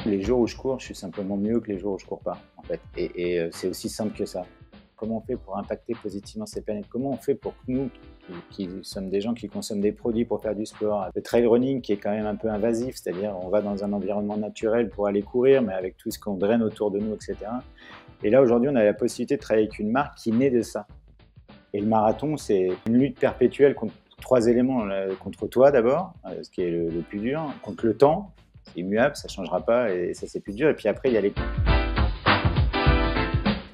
Les jours où je cours, je suis simplement mieux que les jours où je cours pas, en fait. Et c'est aussi simple que ça. Comment on fait pour impacter positivement cette planète? Comment on fait pour que nous, qui sommes des gens qui consomment des produits pour faire du sport, le trail running qui est quand même un peu invasif, c'est-à-dire on va dans un environnement naturel pour aller courir, mais avec tout ce qu'on draine autour de nous, etc. Et là, aujourd'hui, on a la possibilité de travailler avec une marque qui naît de ça. Et le marathon, c'est une lutte perpétuelle contre trois éléments. Contre toi d'abord, ce qui est le plus dur, contre le temps, c'est immuable, ça ne changera pas et ça c'est plus dur. Et puis après, il y a les...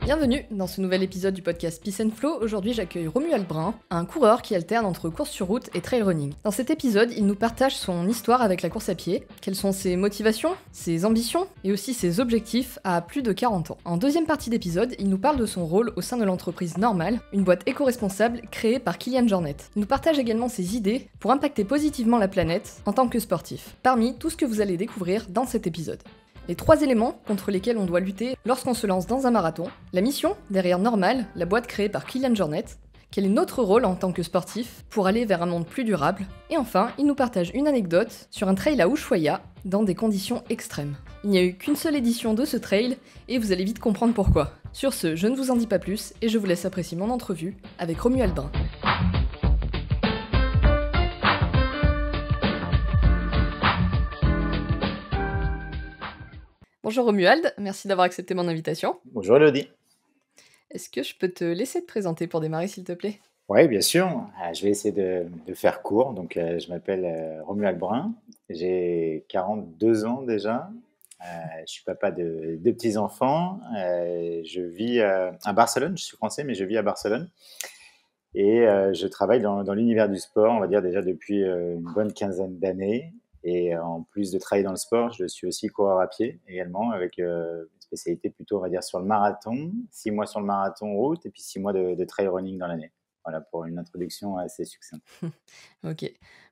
Bienvenue dans ce nouvel épisode du podcast Peace and Flow. Aujourd'hui, j'accueille Romuald Brun, un coureur qui alterne entre course sur route et trail running. Dans cet épisode, il nous partage son histoire avec la course à pied, quelles sont ses motivations, ses ambitions et aussi ses objectifs à plus de 40 ans. En deuxième partie d'épisode, il nous parle de son rôle au sein de l'entreprise Normal, une boîte éco-responsable créée par Kilian Jornet. Il nous partage également ses idées pour impacter positivement la planète en tant que sportif, parmi tout ce que vous allez découvrir dans cet épisode. Les 3 éléments contre lesquels on doit lutter lorsqu'on se lance dans un marathon, la mission derrière Normal, la boîte créée par Kilian Jornet, quel est notre rôle en tant que sportif pour aller vers un monde plus durable, et enfin, il nous partage une anecdote sur un trail à Ushuaia dans des conditions extrêmes. Il n'y a eu qu'une seule édition de ce trail, et vous allez vite comprendre pourquoi. Sur ce, je ne vous en dis pas plus, et je vous laisse apprécier mon entrevue avec Romuald Brun. Bonjour Romuald, merci d'avoir accepté mon invitation. Bonjour Elodie. Est-ce que je peux te laisser te présenter pour démarrer, s'il te plaît? Oui, bien sûr. Je vais essayer de faire court. Donc, je m'appelle Romuald Brun. J'ai 42 ans déjà. Je suis papa de 2 petits-enfants. Je vis à Barcelone. Je suis français, mais je vis à Barcelone. Et je travaille dans l'univers du sport, on va dire déjà depuis une bonne quinzaine d'années. Et en plus de travailler dans le sport, je suis aussi coureur à pied également, avec une spécialité plutôt, on va dire, sur le marathon. 6 mois sur le marathon route et puis 6 mois de trail running dans l'année. Voilà pour une introduction assez succincte. Ok.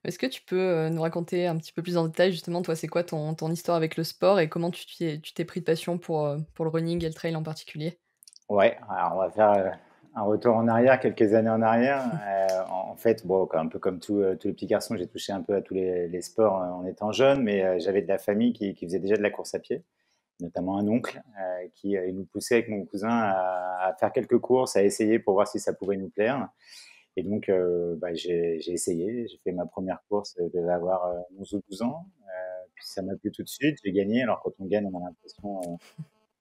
Est-ce que tu peux nous raconter un petit peu plus en détail, justement, toi, c'est quoi ton histoire avec le sport et comment tu t'es pris de passion pour le running et le trail en particulier? Ouais, alors on va faire un retour en arrière, quelques années en arrière. En fait, bon, un peu comme tous les petits garçons, j'ai touché un peu à tous les sports en étant jeune, mais j'avais de la famille qui faisait déjà de la course à pied, notamment un oncle qui il nous poussait avec mon cousin à faire quelques courses, à essayer pour voir si ça pouvait nous plaire. Et donc, j'ai essayé, j'ai fait ma première course, je devais avoir 11 ou 12 ans. Puis ça m'a plu tout de suite, j'ai gagné. Alors quand on gagne, on a l'impression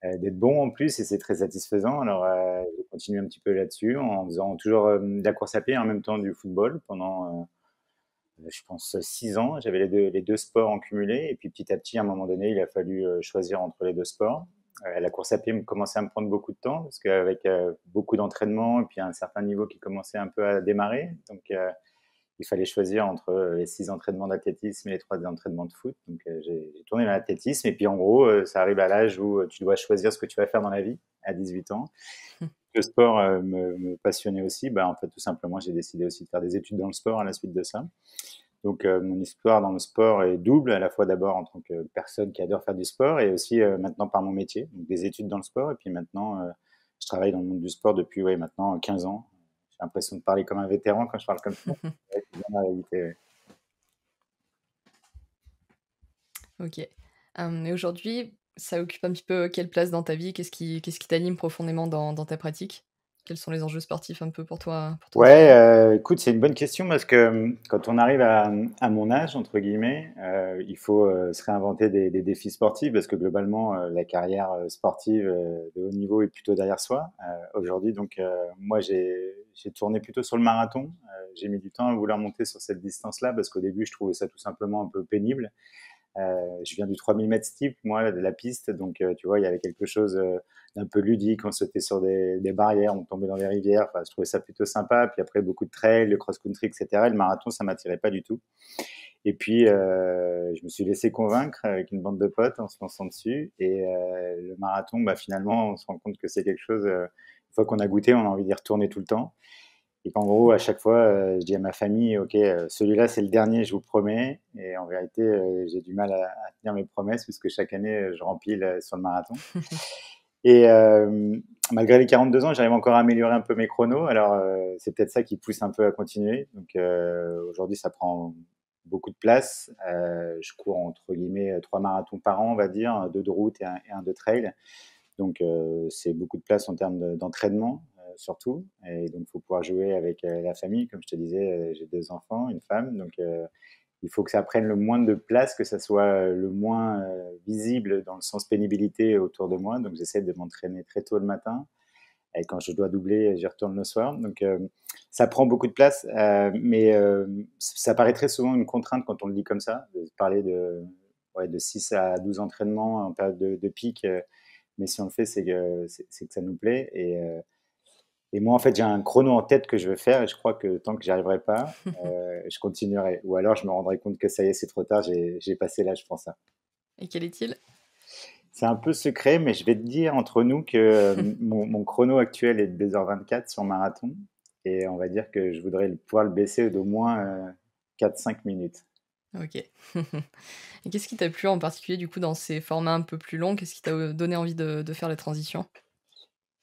d'être bon en plus et c'est très satisfaisant. Alors, j'ai continué un petit peu là-dessus en faisant toujours de la course à pied et en même temps du football pendant, je pense, 6 ans. J'avais les deux sports en cumulé et puis petit à petit, à un moment donné, il a fallu choisir entre les deux sports. La course à pied me commençait à me prendre beaucoup de temps parce qu'avec beaucoup d'entraînement et puis un certain niveau qui commençait un peu à démarrer. Donc, il fallait choisir entre les 6 entraînements d'athlétisme et les 3 entraînements de foot. Donc, j'ai tourné dans l'athlétisme. Et puis, en gros, ça arrive à l'âge où tu dois choisir ce que tu vas faire dans la vie, à 18 ans. Le sport me passionnait aussi. En fait, tout simplement, j'ai décidé aussi de faire des études dans le sport à la suite de ça. Donc, mon histoire dans le sport est double, à la fois d'abord en tant que personne qui adore faire du sport et aussi maintenant par mon métier, donc des études dans le sport. Et puis maintenant, je travaille dans le monde du sport depuis maintenant 15 ans. J'ai l'impression de parler comme un vétéran quand je parle comme ça. Ouais, c'est bien la réalité, ouais. Ok. Et aujourd'hui, ça occupe un petit peu quelle place dans ta vie? Qu'est-ce qui t'anime profondément dans ta pratique? Quels sont les enjeux sportifs un peu pour toi, pour ton Ouais, travail? écoute, c'est une bonne question parce que quand on arrive à mon âge, entre guillemets, il faut se réinventer des défis sportifs parce que globalement, la carrière sportive de haut niveau est plutôt derrière soi aujourd'hui. Donc, moi, j'ai tourné plutôt sur le marathon. J'ai mis du temps à vouloir monter sur cette distance-là parce qu'au début, je trouvais ça tout simplement un peu pénible. Je viens du 3000 mètres steep, moi, de la piste. Donc, tu vois, il y avait quelque chose d'un peu ludique. On sautait sur des barrières, on tombait dans des rivières. Enfin, je trouvais ça plutôt sympa. Puis après, beaucoup de trail, le cross-country, etc. Et le marathon, ça m'attirait pas du tout. Et puis, je me suis laissé convaincre avec une bande de potes en se lançant dessus. Et le marathon, finalement, on se rend compte que c'est quelque chose, une fois qu'on a goûté, on a envie d'y retourner tout le temps. Et qu'en gros, à chaque fois, je dis à ma famille, OK, celui-là, c'est le dernier, je vous promets. Et en vérité, j'ai du mal à tenir mes promesses puisque chaque année, je rempile sur le marathon. Et malgré les 42 ans, j'arrive encore à améliorer un peu mes chronos. Alors, c'est peut-être ça qui pousse un peu à continuer. Donc, aujourd'hui, ça prend beaucoup de place. Je cours entre guillemets 3 marathons par an, on va dire, 2 de route et un de trail. Donc, c'est beaucoup de place en termes d'entraînement, surtout. Et donc, il faut pouvoir jouer avec la famille. Comme je te disais, j'ai 2 enfants, une femme. Donc, il faut que ça prenne le moins de place, que ça soit le moins visible dans le sens pénibilité autour de moi. Donc, j'essaie de m'entraîner très tôt le matin. Et quand je dois doubler, j'y retourne le soir. Donc, ça prend beaucoup de place. Mais ça paraît très souvent une contrainte quand on le dit comme ça, de parler de 6 à 12 entraînements en période de pic. Mais si on le fait, c'est que ça nous plaît. Et moi, en fait, j'ai un chrono en tête que je veux faire et je crois que tant que j'y arriverai pas, je continuerai. Ou alors, je me rendrai compte que ça y est, c'est trop tard, j'ai passé l'âge pour ça. Et quel est-il? C'est un peu secret, mais je vais te dire entre nous que mon chrono actuel est de 2h24 sur marathon. Et on va dire que je voudrais pouvoir le baisser d'au moins 4-5 minutes. Ok. Et qu'est-ce qui t'a plu en particulier du coup dans ces formats un peu plus longs? Qu'est-ce qui t'a donné envie de faire la transition?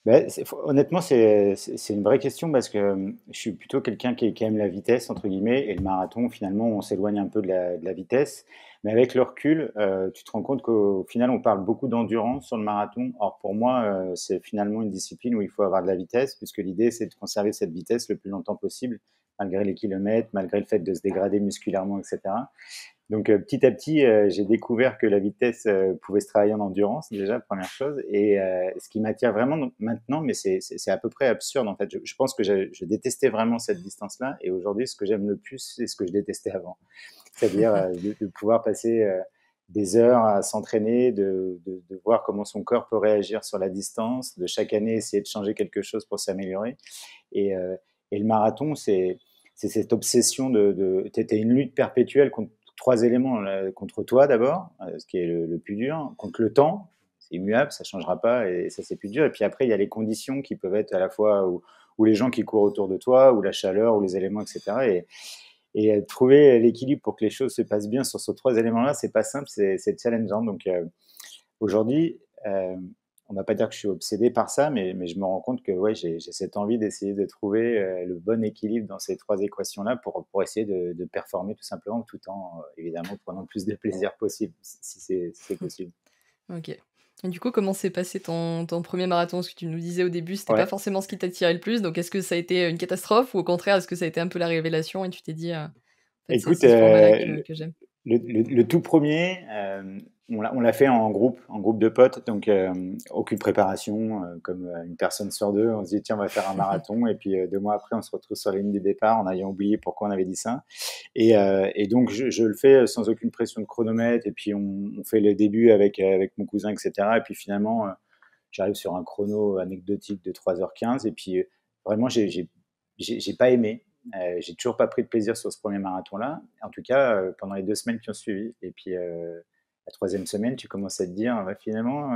Ben, honnêtement, c'est une vraie question parce que je suis plutôt quelqu'un qui aime la vitesse, entre guillemets, et le marathon, finalement, on s'éloigne un peu de la vitesse. Mais avec le recul, tu te rends compte qu'au final, on parle beaucoup d'endurance sur le marathon. Or, pour moi, c'est finalement une discipline où il faut avoir de la vitesse, puisque l'idée, c'est de conserver cette vitesse le plus longtemps possible, malgré les kilomètres, malgré le fait de se dégrader musculairement, etc. Donc, petit à petit, j'ai découvert que la vitesse pouvait se travailler en endurance, déjà, première chose. Et ce qui m'attire vraiment maintenant, mais c'est à peu près absurde, en fait. Je pense que je détestais vraiment cette distance-là. Et aujourd'hui, ce que j'aime le plus, c'est ce que je détestais avant. C'est-à-dire de pouvoir passer des heures à s'entraîner, de voir comment son corps peut réagir sur la distance, de chaque année essayer de changer quelque chose pour s'améliorer. Et, euh, et le marathon, c'est cette obsession t'es une lutte perpétuelle contre 3 éléments. Contre toi d'abord, ce qui est le plus dur, contre le temps, c'est immuable, ça ne changera pas et ça c'est plus dur. Et puis après, il y a les conditions qui peuvent être à la fois où les gens qui courent autour de toi, ou la chaleur, ou les éléments, etc. Et trouver l'équilibre pour que les choses se passent bien sur ces 3 éléments-là, c'est pas simple, c'est challengeant. Donc aujourd'hui, on ne va pas dire que je suis obsédé par ça, mais je me rends compte que ouais, j'ai cette envie d'essayer de trouver le bon équilibre dans ces 3 équations-là pour essayer de performer tout simplement, tout en évidemment prenant le plus de plaisir possible, si c'est possible. Ok. Et du coup, comment s'est passé ton premier marathon? Parce que tu nous disais au début, c'était pas Ouais. forcément ce qui t'attirait le plus. Donc, est-ce que ça a été une catastrophe ou au contraire, est-ce que ça a été un peu la révélation et tu t'es dit, en fait, c'est Écoute, ce format-là que j'aime? le tout premier, on l'a fait en groupe de potes, donc aucune préparation, comme une personne sur deux. On se dit, tiens, on va faire un marathon, et puis 2 mois après, on se retrouve sur la ligne du départ en ayant oublié pourquoi on avait dit ça. Et donc, je le fais sans aucune pression de chronomètre, et puis on fait le début avec mon cousin, etc. Et puis finalement, j'arrive sur un chrono anecdotique de 3h15, et puis vraiment, j'ai pas aimé. J'ai toujours pas pris de plaisir sur ce premier marathon-là, en tout cas pendant les 2 semaines qui ont suivi. Et puis la troisième semaine, tu commences à te dire, bah, finalement,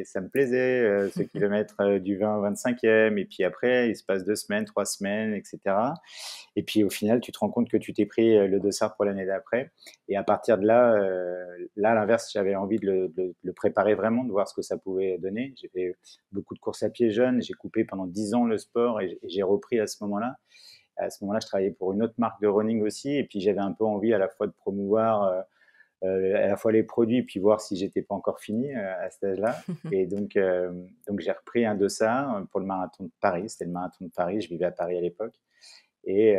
ça me plaisait ce kilomètre du 20 au 25e. Et puis après, il se passe 2 semaines, 3 semaines, etc. Et puis au final, tu te rends compte que tu t'es pris le dossard pour l'année d'après. Et à partir de là, à l'inverse, j'avais envie de le préparer vraiment, de voir ce que ça pouvait donner. J'ai fait beaucoup de courses à pied jeune, j'ai coupé pendant 10 ans le sport et j'ai repris à ce moment-là. À ce moment-là, je travaillais pour une autre marque de running aussi, et puis j'avais un peu envie à la fois de promouvoir à la fois les produits, puis voir si j'étais pas encore fini à cet âge-là. Et donc j'ai repris un dossard pour le marathon de Paris. C'était le marathon de Paris. Je vivais à Paris à l'époque, et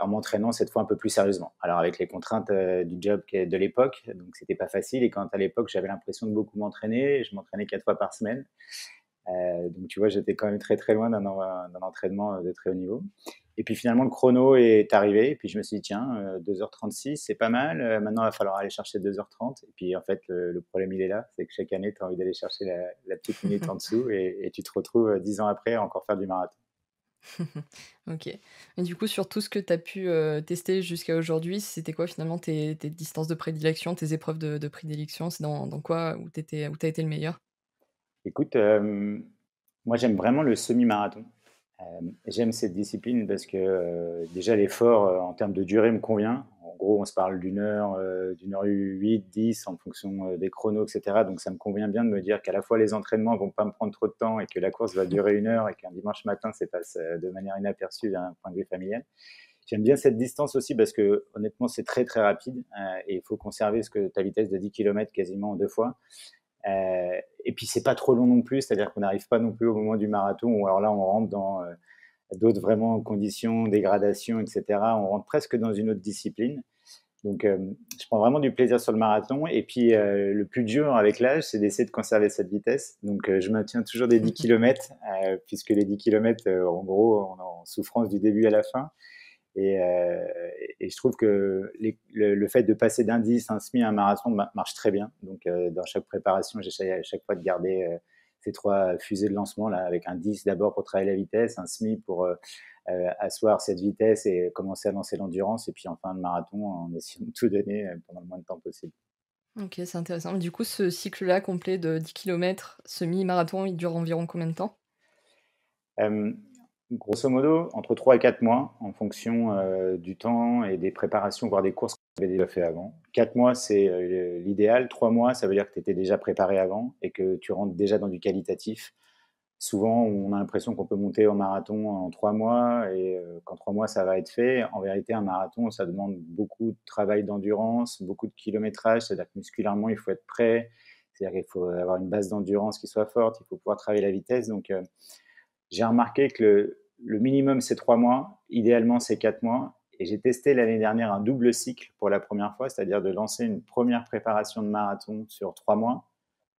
en m'entraînant cette fois un peu plus sérieusement. Alors avec les contraintes du job de l'époque, donc c'était pas facile. Et quand à l'époque j'avais l'impression de beaucoup m'entraîner, je m'entraînais 4 fois par semaine. Donc tu vois, j'étais quand même très très loin d'un entraînement de très haut niveau. Et puis finalement, le chrono est arrivé. Et puis je me suis dit, tiens, 2h36, c'est pas mal. Maintenant, il va falloir aller chercher 2h30. Et puis en fait, le problème, il est là. C'est que chaque année, tu as envie d'aller chercher la petite minute en dessous. Et tu te retrouves 10 ans après à encore faire du marathon. Ok. Et du coup, sur tout ce que tu as pu tester jusqu'à aujourd'hui, c'était quoi finalement tes distances de prédilection, tes épreuves de prédilection? C'est dans quoi où t'as été le meilleur? Écoute, moi, j'aime vraiment le semi-marathon. J'aime cette discipline parce que déjà l'effort en termes de durée me convient. En gros, on se parle d'1 heure 8, 10 en fonction des chronos, etc. Donc ça me convient bien de me dire qu'à la fois les entraînements vont pas me prendre trop de temps et que la course va durer 1 heure et qu'un dimanche matin, c'est passe de manière inaperçue d'un point de vue familial. J'aime bien cette distance aussi parce que honnêtement, c'est très très rapide et il faut conserver ta vitesse de 10 km quasiment en 2 fois. Et puis c'est pas trop long non plus, c'est-à-dire qu'on n'arrive pas non plus au moment du marathon où alors là on rentre dans d'autres vraiment conditions, dégradation, etc. On rentre presque dans une autre discipline. Donc je prends vraiment du plaisir sur le marathon. Et puis le plus dur avec l'âge, c'est d'essayer de conserver cette vitesse. Donc je maintiens toujours des 10 km, puisque les 10 km, en gros, on est en souffrance du début à la fin. Et, euh, et je trouve que le fait de passer d'un 10, un semi à un marathon marche très bien. Donc, dans chaque préparation, j'essaie à chaque fois de garder ces 3 fusées de lancement là, avec un 10 d'abord pour travailler la vitesse, un semi pour asseoir cette vitesse et commencer à lancer l'endurance, et puis en fin de marathon, en essayant de tout donner pendant le moins de temps possible. Ok, c'est intéressant. Du coup, ce cycle-là complet de 10 km semi-marathon, il dure environ combien de temps? Euh, Grosso modo, entre 3 et 4 mois, en fonction du temps et des préparations, voire des courses qu'on avait déjà fait avant. 4 mois, c'est l'idéal. 3 mois, ça veut dire que tu étais déjà préparé avant et que tu rentres déjà dans du qualitatif. Souvent, on a l'impression qu'on peut monter au marathon en 3 mois et qu'en 3 mois, ça va être fait. En vérité, un marathon, ça demande beaucoup de travail d'endurance, beaucoup de kilométrage. C'est-à-dire que musculairement, il faut être prêt. C'est-à-dire qu'il faut avoir une base d'endurance qui soit forte. Il faut pouvoir travailler la vitesse. Donc, j'ai remarqué que le minimum, c'est 3 mois. Idéalement, c'est 4 mois. Et j'ai testé l'année dernière un double cycle pour la première fois, c'est-à-dire de lancer une première préparation de marathon sur 3 mois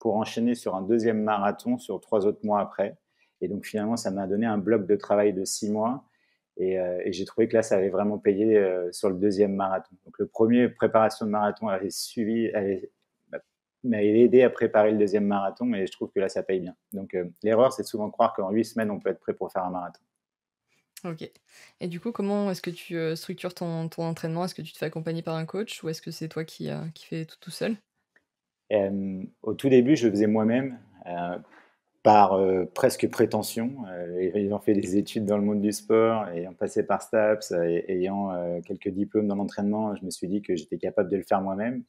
pour enchaîner sur un deuxième marathon sur 3 autres mois après. Et donc, finalement, ça m'a donné un bloc de travail de 6 mois. Et j'ai trouvé que là, ça avait vraiment payé sur le deuxième marathon. Donc, le premier préparation de marathon m'a aidé à préparer le deuxième marathon, mais je trouve que là, ça paye bien. Donc, l'erreur, c'est de souvent croire qu'en 8 semaines, on peut être prêt pour faire un marathon. Ok. Et du coup, comment est-ce que tu structures ton entraînement? Est-ce que tu te fais accompagner par un coach ou est-ce que c'est toi qui fais tout seul? Au tout début, je le faisais moi-même, par presque prétention, ayant fait des études dans le monde du sport, ayant passé par STAPS, ayant quelques diplômes dans l'entraînement, je me suis dit que j'étais capable de le faire moi-même.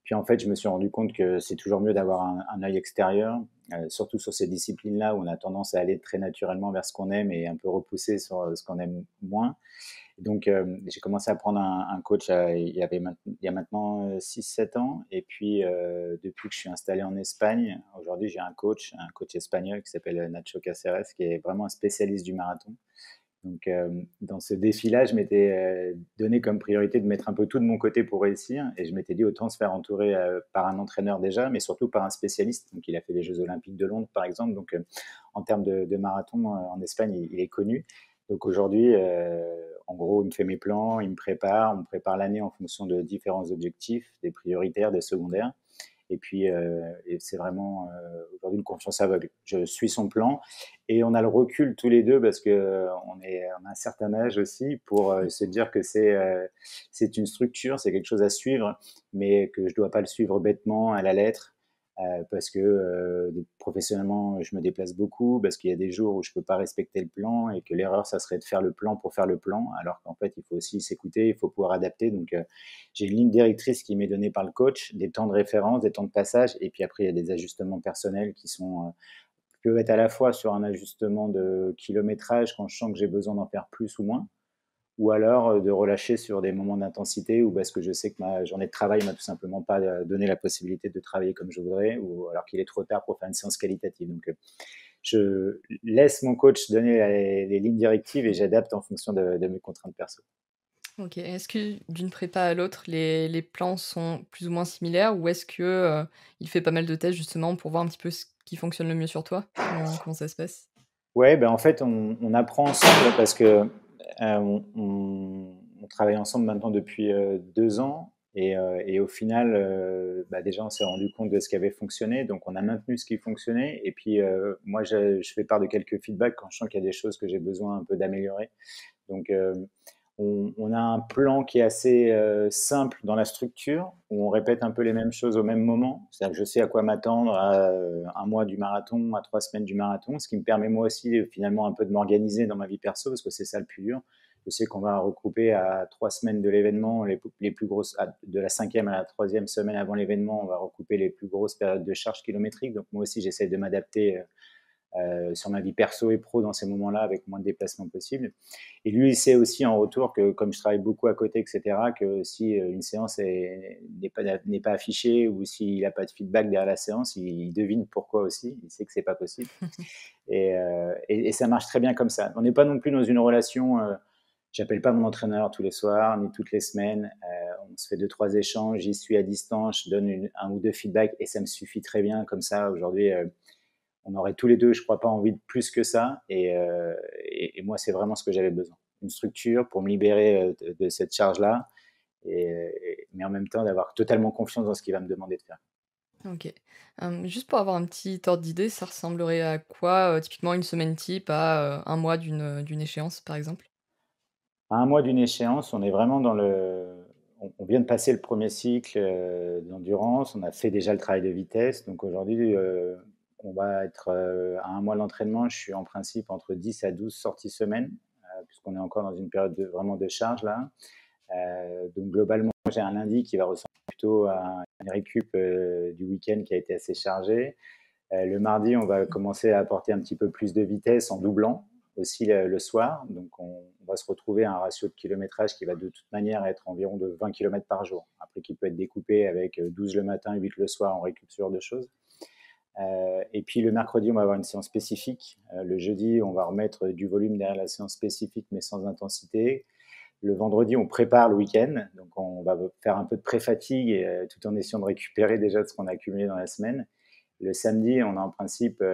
Puis en fait, je me suis rendu compte que c'est toujours mieux d'avoir un œil extérieur, surtout sur ces disciplines-là où on a tendance à aller très naturellement vers ce qu'on aime et un peu repousser sur ce qu'on aime moins. Donc, j'ai commencé à prendre un coach il y a maintenant 6-7 ans. Et puis, depuis que je suis installé en Espagne, aujourd'hui, j'ai un coach espagnol qui s'appelle Nacho Caceres, qui est vraiment un spécialiste du marathon. Donc, dans ce défi-là, je m'étais donné comme priorité de mettre un peu tout de mon côté pour réussir. Et je m'étais dit autant se faire entourer par un entraîneur déjà, mais surtout par un spécialiste. Donc, il a fait les Jeux Olympiques de Londres, par exemple. Donc, en termes de marathon en Espagne, il est connu. Donc, aujourd'hui, en gros, il me fait mes plans, il me prépare. On me prépare l'année en fonction de différents objectifs, des prioritaires, des secondaires. Et puis, c'est vraiment aujourd'hui une confiance aveugle. Je suis son plan et on a le recul tous les deux parce qu'on a un certain âge aussi pour se dire que c'est une structure, c'est quelque chose à suivre, mais que je ne dois pas le suivre bêtement à la lettre. Parce que professionnellement, je me déplace beaucoup, parce qu'il y a des jours où je ne peux pas respecter le plan et que l'erreur, ça serait de faire le plan pour faire le plan, alors qu'en fait, il faut aussi s'écouter, il faut pouvoir adapter. Donc, j'ai une ligne directrice qui m'est donnée par le coach, des temps de référence, des temps de passage, et puis après, il y a des ajustements personnels qui peuvent être à la fois sur un ajustement de kilométrage quand je sens que j'ai besoin d'en faire plus ou moins, ou alors de relâcher sur des moments d'intensité ou parce que je sais que ma journée de travail m'a tout simplement pas donné la possibilité de travailler comme je voudrais, ou alors qu'il est trop tard pour faire une séance qualitative. Donc, je laisse mon coach donner les lignes directives et j'adapte en fonction de mes contraintes perso. Ok. Est-ce que d'une prépa à l'autre, les plans sont plus ou moins similaires ou est-ce que il fait pas mal de tests justement pour voir un petit peu ce qui fonctionne le mieux sur toi? Comment ça se passe? Ouais, ben en fait, on apprend ensemble parce que on travaille ensemble maintenant depuis 2 ans et au final, bah, déjà, on s'est rendu compte de ce qui avait fonctionné, donc on a maintenu ce qui fonctionnait. Et puis, moi, je fais part de quelques feedbacks quand je sens qu'il y a des choses que j'ai besoin un peu d'améliorer. Donc, on a un plan qui est assez simple dans la structure, où on répète un peu les mêmes choses au même moment. C'est-à-dire que je sais à quoi m'attendre à un mois du marathon, à 3 semaines du marathon, ce qui me permet moi aussi finalement un peu de m'organiser dans ma vie perso, parce que c'est ça le plus dur. Je sais qu'on va regrouper à 3 semaines de l'événement, les plus grosses, de la 5e à la 3e semaine avant l'événement, on va recouper les plus grosses périodes de charge kilométrique. Donc moi aussi, j'essaie de m'adapter sur ma vie perso et pro dans ces moments-là, avec moins de déplacements possibles. Et lui, il sait aussi en retour que, comme je travaille beaucoup à côté, etc., que si une séance n'est pas affichée ou s'il n'a pas de feedback derrière la séance, il devine pourquoi aussi. Il sait que c'est pas possible. Et ça marche très bien comme ça. On n'est pas non plus dans une relation. J'appelle pas mon entraîneur tous les soirs ni toutes les semaines. On se fait 2-3 échanges. J'y suis à distance. Je donne un ou deux feedbacks et ça me suffit très bien comme ça. Aujourd'hui, on aurait tous les deux, je crois pas, envie de plus que ça. Et moi, c'est vraiment ce que j'avais besoin. Une structure pour me libérer de cette charge-là, mais en même temps d'avoir totalement confiance dans ce qu'il va me demander de faire. OK. Juste pour avoir un petit ordre d'idée, ça ressemblerait à quoi, typiquement une semaine type à, 1 mois d'une échéance, par exemple? À un mois d'une échéance, on est vraiment dans on vient de passer le premier cycle d'endurance, on a fait déjà le travail de vitesse. Donc aujourd'hui, on va être à un mois de l'entraînement, je suis en principe entre 10 à 12 sorties semaine, puisqu'on est encore dans une période vraiment de charge là. Donc globalement, j'ai un lundi qui va ressembler plutôt à une récup du week-end qui a été assez chargé. Le mardi, on va commencer à apporter un petit peu plus de vitesse en doublant aussi le soir. Donc, on va se retrouver à un ratio de kilométrage qui va de toute manière être environ de 20 km par jour. Après, qui peut être découpé avec 12 le matin, 8 le soir en récup sur de choses. Et puis, le mercredi, on va avoir une séance spécifique. Le jeudi, on va remettre du volume derrière la séance spécifique, mais sans intensité. Le vendredi, on prépare le week-end. Donc, on va faire un peu de pré-fatigue tout en essayant de récupérer déjà de ce qu'on a accumulé dans la semaine. Le samedi, on a en principe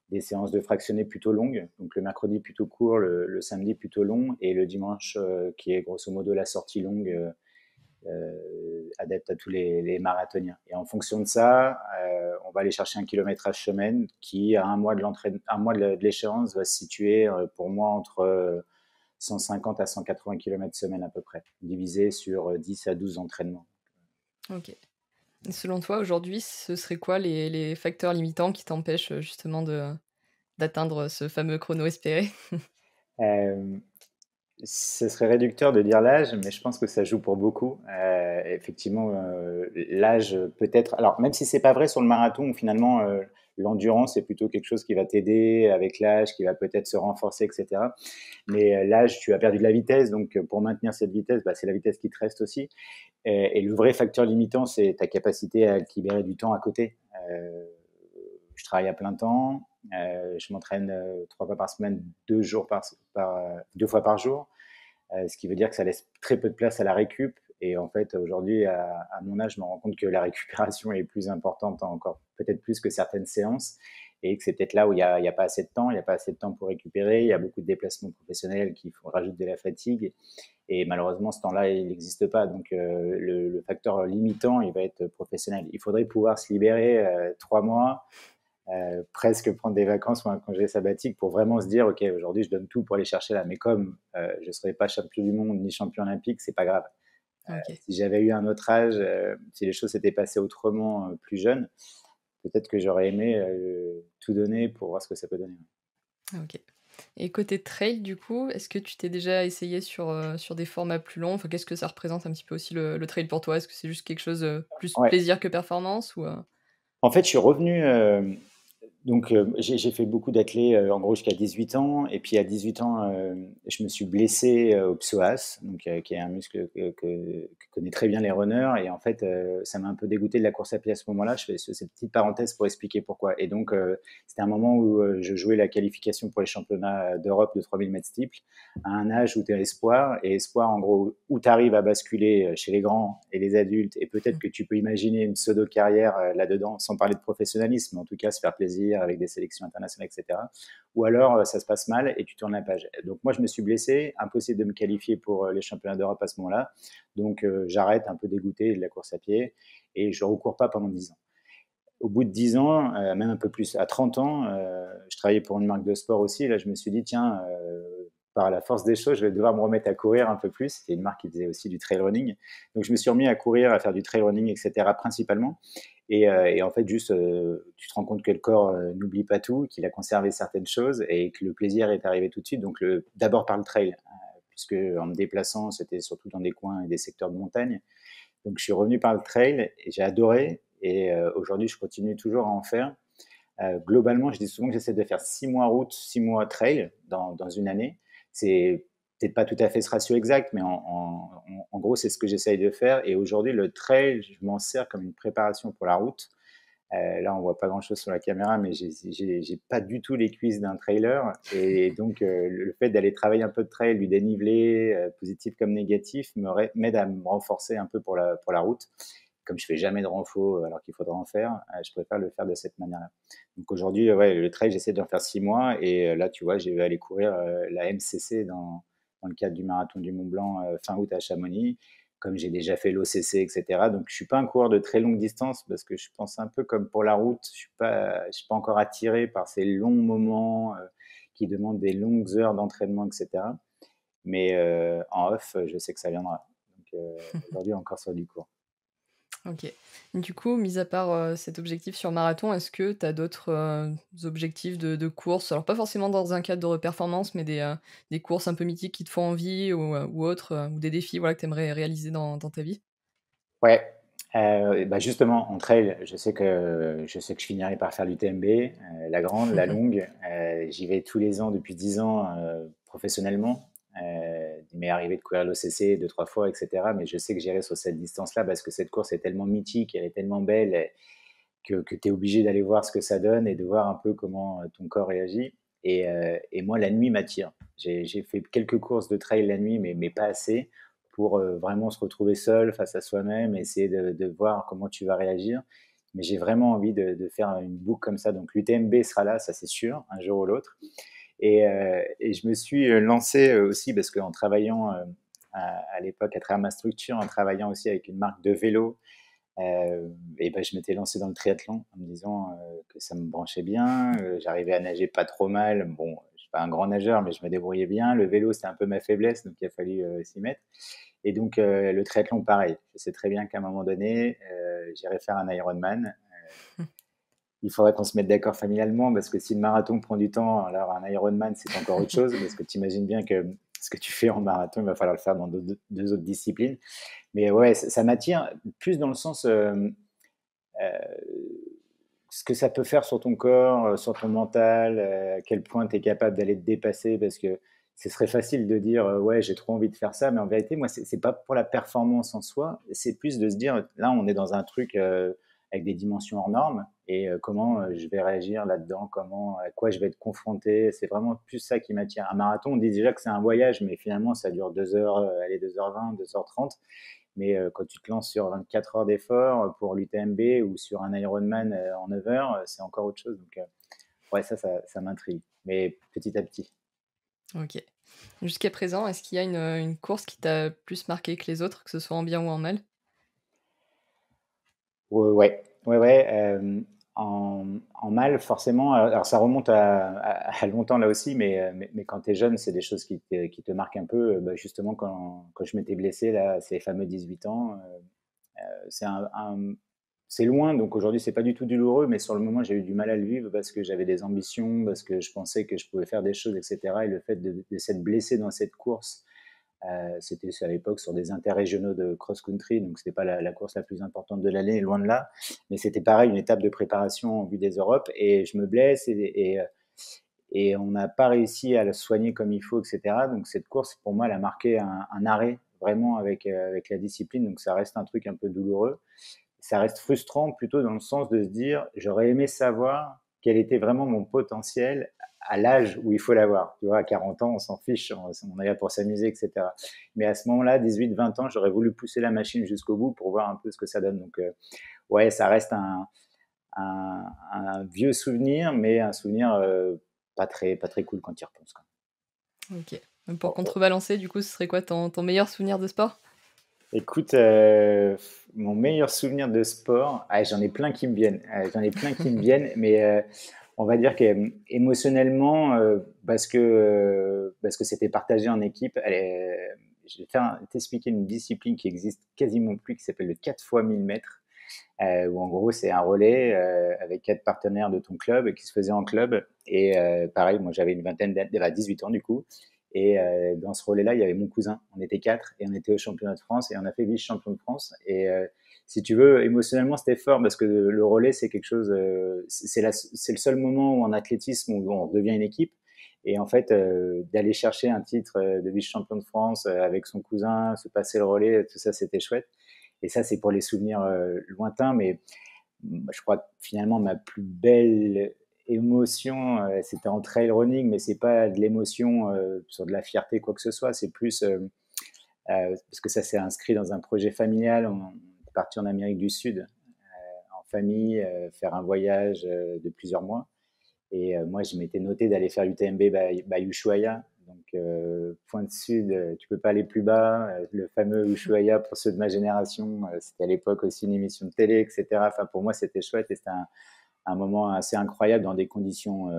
des séances de fractionnés plutôt longues. Donc le mercredi plutôt court, le samedi plutôt long, et le dimanche qui est grosso modo la sortie longue adepte à tous les marathoniens. Et en fonction de ça, on va aller chercher un kilométrage semaine qui, à un mois de l'échéance, va se situer pour moi entre 150 à 180 km semaine à peu près, divisé sur 10 à 12 entraînements. OK. Et selon toi, aujourd'hui, ce serait quoi les facteurs limitants qui t'empêchent, justement d'atteindre ce fameux chrono espéré? Euh, Ce serait réducteur de dire l'âge, mais je pense que ça joue pour beaucoup. Effectivement, l'âge peut-être. Alors, même si c'est pas vrai sur le marathon, où finalement l'endurance est plutôt quelque chose qui va t'aider avec l'âge, qui va peut-être se renforcer, etc. Mais l'âge, tu as perdu de la vitesse, donc pour maintenir cette vitesse, bah, c'est la vitesse qui te reste aussi. Et le vrai facteur limitant, c'est ta capacité à te libérer du temps à côté. Je travaille à plein temps. Je m'entraîne 3 fois par semaine, 2 fois par jour, ce qui veut dire que ça laisse très peu de place à la récup. Et en fait, aujourd'hui, à mon âge, je me rends compte que la récupération est plus importante encore, peut-être plus que certaines séances, et que c'est peut-être là où il y a pas assez de temps, il n'y a pas assez de temps pour récupérer, il y a beaucoup de déplacements professionnels qui rajoutent de la fatigue, et malheureusement, ce temps-là, il n'existe pas. Donc, le facteur limitant, il va être professionnel. Il faudrait pouvoir se libérer 3 mois, presque prendre des vacances ou un congé sabbatique pour vraiment se dire, OK, aujourd'hui, je donne tout pour aller chercher là. Mais comme je ne serai pas champion du monde ni champion olympique, c'est pas grave. OK. Si j'avais eu un autre âge, si les choses s'étaient passées autrement plus jeune, peut-être que j'aurais aimé tout donner pour voir ce que ça peut donner. OK. Et côté trail, du coup, est-ce que tu t'es déjà essayé sur des formats plus longs? Enfin, qu'est-ce que ça représente un petit peu aussi le trail pour toi? Est-ce que c'est juste quelque chose, plus Ouais. plaisir que performance ou? En fait, je suis revenu. Donc, j'ai fait beaucoup d'athlé, en gros jusqu'à 18 ans, et puis à 18 ans, je me suis blessé, au psoas, donc qui est un muscle que connaissent très bien les runners, et en fait, ça m'a un peu dégoûté de la course à pied à ce moment-là. Je fais cette petite parenthèse pour expliquer pourquoi. Et donc, c'était un moment où, je jouais la qualification pour les championnats d'Europe de 3000 mètres steeple, à un âge où tu es espoir, et espoir en gros où tu arrives à basculer, chez les grands et les adultes, et peut-être que tu peux imaginer une pseudo-carrière, là-dedans, sans parler de professionnalisme, mais en tout cas se faire plaisir avec des sélections internationales, etc. Ou alors ça se passe mal et tu tournes la page. Donc moi je me suis blessé, impossible de me qualifier pour les championnats d'Europe à ce moment-là. Donc j'arrête, un peu dégoûté de la course à pied, et je ne recours pas pendant 10 ans. Au bout de 10 ans, même un peu plus, à 30 ans, je travaillais pour une marque de sport aussi. Et là, je me suis dit, tiens, par la force des choses, je vais devoir me remettre à courir un peu plus. C'était une marque qui faisait aussi du trail running. Donc, je me suis remis à courir, à faire du trail running, etc., principalement. Et en fait, juste, tu te rends compte que le corps n'oublie pas tout, qu'il a conservé certaines choses et que le plaisir est arrivé tout de suite. Donc, d'abord par le trail, puisque en me déplaçant, c'était surtout dans des coins et des secteurs de montagne. Donc, je suis revenu par le trail et j'ai adoré. Et aujourd'hui, je continue toujours à en faire. Globalement, je dis souvent que j'essaie de faire 6 mois route, 6 mois trail dans une année. C'est peut-être pas tout à fait ce ratio exact, mais en gros, c'est ce que j'essaye de faire. Et aujourd'hui, le trail, je m'en sers comme une préparation pour la route. Là, on voit pas grand-chose sur la caméra, mais j'ai pas du tout les cuisses d'un trailer. Et donc, le fait d'aller travailler un peu de trail, du dénivelé, positif comme négatif, m'aide à me renforcer un peu pour la route. Comme je fais jamais de renfo alors qu'il faudra en faire, je préfère le faire de cette manière-là. Donc aujourd'hui, ouais, le trail, j'essaie d'en faire 6 mois. Et là, tu vois, j'ai vais aller courir la MCC dans le cadre du marathon du Mont Blanc fin août à Chamonix, comme j'ai déjà fait l'OCC, etc. Donc, je suis pas un coureur de très longue distance parce que je pense un peu comme pour la route, je suis pas encore attiré par ces longs moments qui demandent des longues heures d'entraînement, etc. Mais en off, je sais que ça viendra. Donc, aujourd'hui, encore sur du court. OK. Du coup, mis à part, cet objectif sur marathon, est-ce que tu as d'autres, objectifs de course? Alors pas forcément dans un cadre de performance, mais des courses un peu mythiques qui te font envie ou autres, ou des défis, voilà, que tu aimerais réaliser dans ta vie? Ouais, et bah, justement, en trail, je sais que je finirai par faire l'UTMB, la grande, la longue. J'y vais tous les ans depuis 10 ans, professionnellement. Il m'est arrivé de courir l'OCC 2-3 fois, et cetera, mais je sais que j'irai sur cette distance-là parce que cette course est tellement mythique, elle est tellement belle que tu es obligé d'aller voir ce que ça donne et de voir un peu comment ton corps réagit. Et moi, la nuit m'attire. J'ai fait quelques courses de trail la nuit, mais pas assez pour vraiment se retrouver seul face à soi-même, essayer de voir comment tu vas réagir. Mais j'ai vraiment envie de faire une boucle comme ça. Donc l'UTMB sera là, ça c'est sûr, un jour ou l'autre. Et je me suis lancé aussi parce qu'en travaillant à l'époque à travers ma structure, en travaillant aussi avec une marque de vélo, et ben, je m'étais lancé dans le triathlon en me disant que ça me branchait bien. J'arrivais à nager pas trop mal. Bon, je suis pas un grand nageur, mais je me débrouillais bien. Le vélo, c'était un peu ma faiblesse, donc il a fallu s'y mettre. Et donc, le triathlon, pareil. Je sais très bien qu'à un moment donné, j'irai faire un Ironman. Il faudrait qu'on se mette d'accord familialement parce que si le marathon prend du temps, alors un Ironman, c'est encore autre chose parce que tu imagines bien que ce que tu fais en marathon, il va falloir le faire dans deux autres disciplines. Mais ouais, ça m'attire plus dans le sens ce que ça peut faire sur ton corps, sur ton mental, à quel point tu es capable d'aller te dépasser parce que ce serait facile de dire ouais, j'ai trop envie de faire ça, mais en vérité, moi, c'est pas pour la performance en soi, c'est plus de se dire là, on est dans un truc avec des dimensions hors normes et comment je vais réagir là-dedans, à quoi je vais être confronté. C'est vraiment plus ça qui m'attire. Un marathon, on dit déjà que c'est un voyage, mais finalement, ça dure 2 heures, allez, 2h20, 2h30. Mais quand tu te lances sur 24 heures d'effort pour l'UTMB ou sur un Ironman en 9 heures, c'est encore autre chose. Donc, ouais, ça m'intrigue. Mais petit à petit. OK. Jusqu'à présent, est-ce qu'il y a une course qui t'a plus marqué que les autres, que ce soit en bien ou en mal? Ouais, ouais, ouais, ouais, en mal, forcément. Alors, ça remonte à longtemps là aussi, mais quand tu es jeune, c'est des choses qui te marquent un peu. Bah, justement, quand je m'étais blessé, là, ces fameux 18 ans, c'est c'est loin, donc aujourd'hui, c'est pas du tout douloureux, mais sur le moment, j'ai eu du mal à le vivre parce que j'avais des ambitions, parce que je pensais que je pouvais faire des choses, etc. Et le fait de s'être blessé dans cette course, c'était à l'époque sur des interrégionaux de cross-country, donc c'était pas la course la plus importante de l'année, loin de là, mais c'était pareil, une étape de préparation en vue des Europes, et je me blesse, et on n'a pas réussi à la soigner comme il faut, etc. Donc cette course, pour moi, elle a marqué un arrêt vraiment avec la discipline, donc ça reste un truc un peu douloureux. Ça reste frustrant plutôt dans le sens de se dire, j'aurais aimé savoir quel était vraiment mon potentiel à l'âge où il faut l'avoir. Tu vois, à 40 ans, on s'en fiche, on est là pour s'amuser, etc. Mais à ce moment-là, 18-20 ans, j'aurais voulu pousser la machine jusqu'au bout pour voir un peu ce que ça donne. Donc, ouais, ça reste un vieux souvenir, mais un souvenir pas très cool quand tu y repenses, quoi. OK. Pour contrebalancer, du coup, ce serait quoi ton meilleur souvenir de sport? Écoute, mon meilleur souvenir de sport, j'en ai plein qui me viennent, mais on va dire qu'émotionnellement, parce que c'était partagé en équipe, je vais t'expliquer une discipline qui existe quasiment plus, qui s'appelle le 4 fois 1000 mètres, où en gros, c'est un relais avec 4 partenaires de ton club qui se faisait en club. Et pareil, moi j'avais une vingtaine d'années, 18 ans du coup. Et dans ce relais-là, il y avait mon cousin. On était 4 et on était au championnat de France et on a fait vice-champion de France. Et si tu veux, émotionnellement, c'était fort parce que le relais, c'est quelque chose, c'est le seul moment où en athlétisme où on devient une équipe. Et en fait, d'aller chercher un titre de vice-champion de France avec son cousin, se passer le relais, tout ça, c'était chouette. Et ça, c'est pour les souvenirs lointains. Mais je crois que finalement, ma plus belle émotion, c'était en trail running, mais c'est pas de l'émotion sur de la fierté, quoi que ce soit. C'est plus parce que ça s'est inscrit dans un projet familial. On est parti en Amérique du Sud en famille, faire un voyage de plusieurs mois. Et moi, je m'étais noté d'aller faire l'UTMB by Ushuaia. Donc, Pointe Sud, tu peux pas aller plus bas. Le fameux Ushuaia, pour ceux de ma génération, c'était à l'époque aussi une émission de télé, etc. Enfin, pour moi, c'était chouette et c'était un moment assez incroyable dans des conditions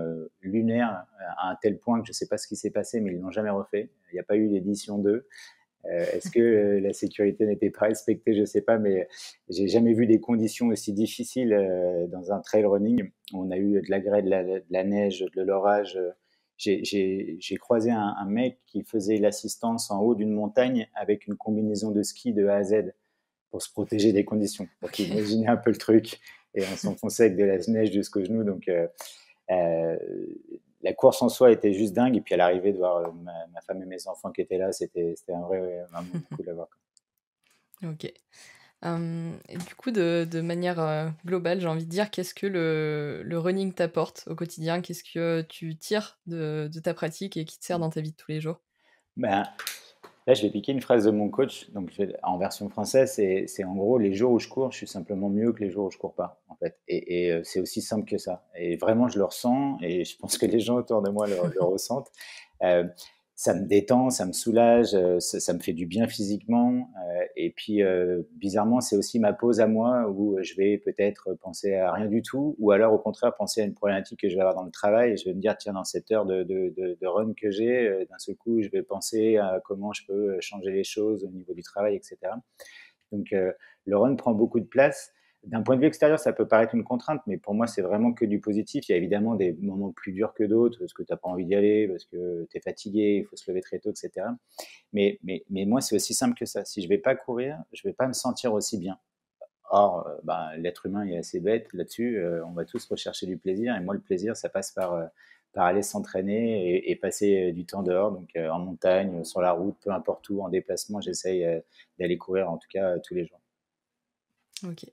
lunaires, à un tel point que je sais pas ce qui s'est passé, mais ils l'ont jamais refait. Il n'y a pas eu d'édition 2. Est-ce que la sécurité n'était pas respectée? Je ne sais pas, mais j'ai jamais vu des conditions aussi difficiles dans un trail running. On a eu de la grêle, de la neige, de l'orage. J'ai croisé un mec qui faisait l'assistance en haut d'une montagne avec une combinaison de ski de A à Z pour se protéger des conditions. Donc, imaginez un peu le truc. Et on s'enfonçait avec de la neige jusqu'aux genoux. Donc, la course en soi était juste dingue. Et puis à l'arrivée, de voir ma femme et mes enfants qui étaient là, c'était un vrai un moment cool à voir. Ok. Et du coup, de manière globale, j'ai envie de dire, qu'est-ce que le running t'apporte au quotidien? Qu'est-ce que tu tires de ta pratique et qui te sert dans ta vie de tous les jours? Ben, là, je vais piquer une phrase de mon coach, donc en version française, c'est en gros les jours où je cours, je suis simplement mieux que les jours où je cours pas, en fait. Et c'est aussi simple que ça. Et vraiment, je le ressens, et je pense que les gens autour de moi le ressentent. Euh, Ça me détend, ça me soulage, ça me fait du bien physiquement. Et puis, bizarrement, c'est aussi ma pause à moi où je vais peut-être penser à rien du tout, ou alors au contraire penser à une problématique que je vais avoir dans le travail. Et je vais me dire, tiens, dans cette heure de run que j'ai, d'un seul coup, je vais penser à comment je peux changer les choses au niveau du travail, etc. Donc, le run prend beaucoup de place. D'un point de vue extérieur, ça peut paraître une contrainte, mais pour moi, c'est vraiment que du positif. Il y a évidemment des moments plus durs que d'autres, parce que tu n'as pas envie d'y aller, parce que tu es fatigué, il faut se lever très tôt, etc. Mais moi, c'est aussi simple que ça. Si je ne vais pas courir, je ne vais pas me sentir aussi bien. Or, l'être humain est assez bête là-dessus. On va tous rechercher du plaisir. Et moi, le plaisir, ça passe par aller s'entraîner et passer du temps dehors, donc en montagne, sur la route, peu importe où, en déplacement, j'essaye d'aller courir, en tout cas, tous les jours. Ok.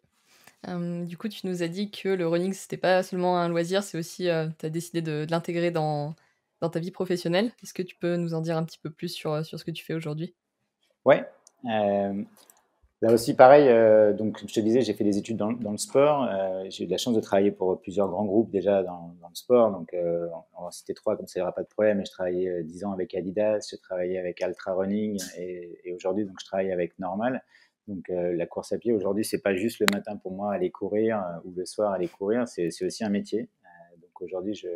Du coup, tu nous as dit que le running, c'était pas seulement un loisir, c'est aussi, tu as décidé de l'intégrer dans ta vie professionnelle. Est-ce que tu peux nous en dire un petit peu plus sur ce que tu fais aujourd'hui? Ouais. Là aussi, pareil, donc je te disais, j'ai fait des études dans le sport. J'ai eu de la chance de travailler pour plusieurs grands groupes déjà dans le sport. Donc, on va citer trois, comme ça, il n'y aura pas de problème. Et je travaillais 10 ans avec Adidas, j'ai travaillé avec Altra Running et aujourd'hui, donc, je travaille avec Normal. Donc, la course à pied, aujourd'hui, c'est pas juste le matin pour moi aller courir ou le soir aller courir, c'est aussi un métier. Donc, aujourd'hui, je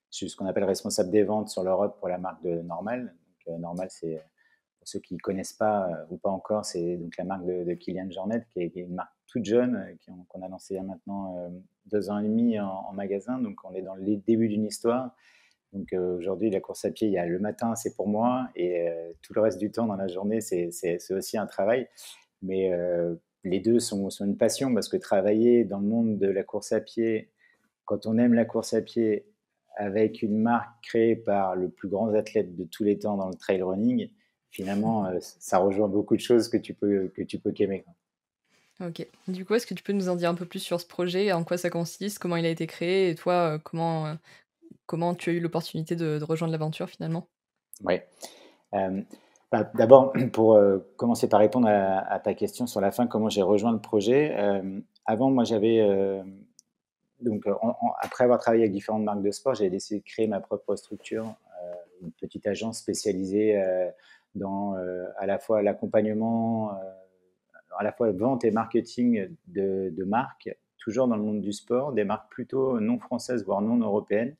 suis ce qu'on appelle responsable des ventes sur l'Europe pour la marque de Normal. Donc, Normal, c'est pour ceux qui ne connaissent pas ou pas encore, c'est donc la marque de Kylian Jornet, qui est une marque toute jeune, qu'on a lancée il y a maintenant 2 ans et demi en magasin. Donc, on est dans le début d'une histoire. Donc, aujourd'hui, la course à pied, il y a le matin, c'est pour moi. Et tout le reste du temps dans la journée, c'est aussi un travail. Mais les deux sont une passion parce que travailler dans le monde de la course à pied, quand on aime la course à pied avec une marque créée par le plus grand athlète de tous les temps dans le trail running, finalement, ça rejoint beaucoup de choses que tu peux qu'aimer. Ok. Du coup, est-ce que tu peux nous en dire un peu plus sur ce projet, en quoi ça consiste, comment il a été créé et toi, comment tu as eu l'opportunité de rejoindre l'aventure finalement? Oui. D'abord, pour commencer par répondre à ta question sur la fin, comment j'ai rejoint le projet. Avant, moi, j'avais donc après avoir travaillé avec différentes marques de sport, j'ai décidé de créer ma propre structure, une petite agence spécialisée dans à la fois l'accompagnement, à la fois vente et marketing de marques, toujours dans le monde du sport, des marques plutôt non françaises, voire non européennes,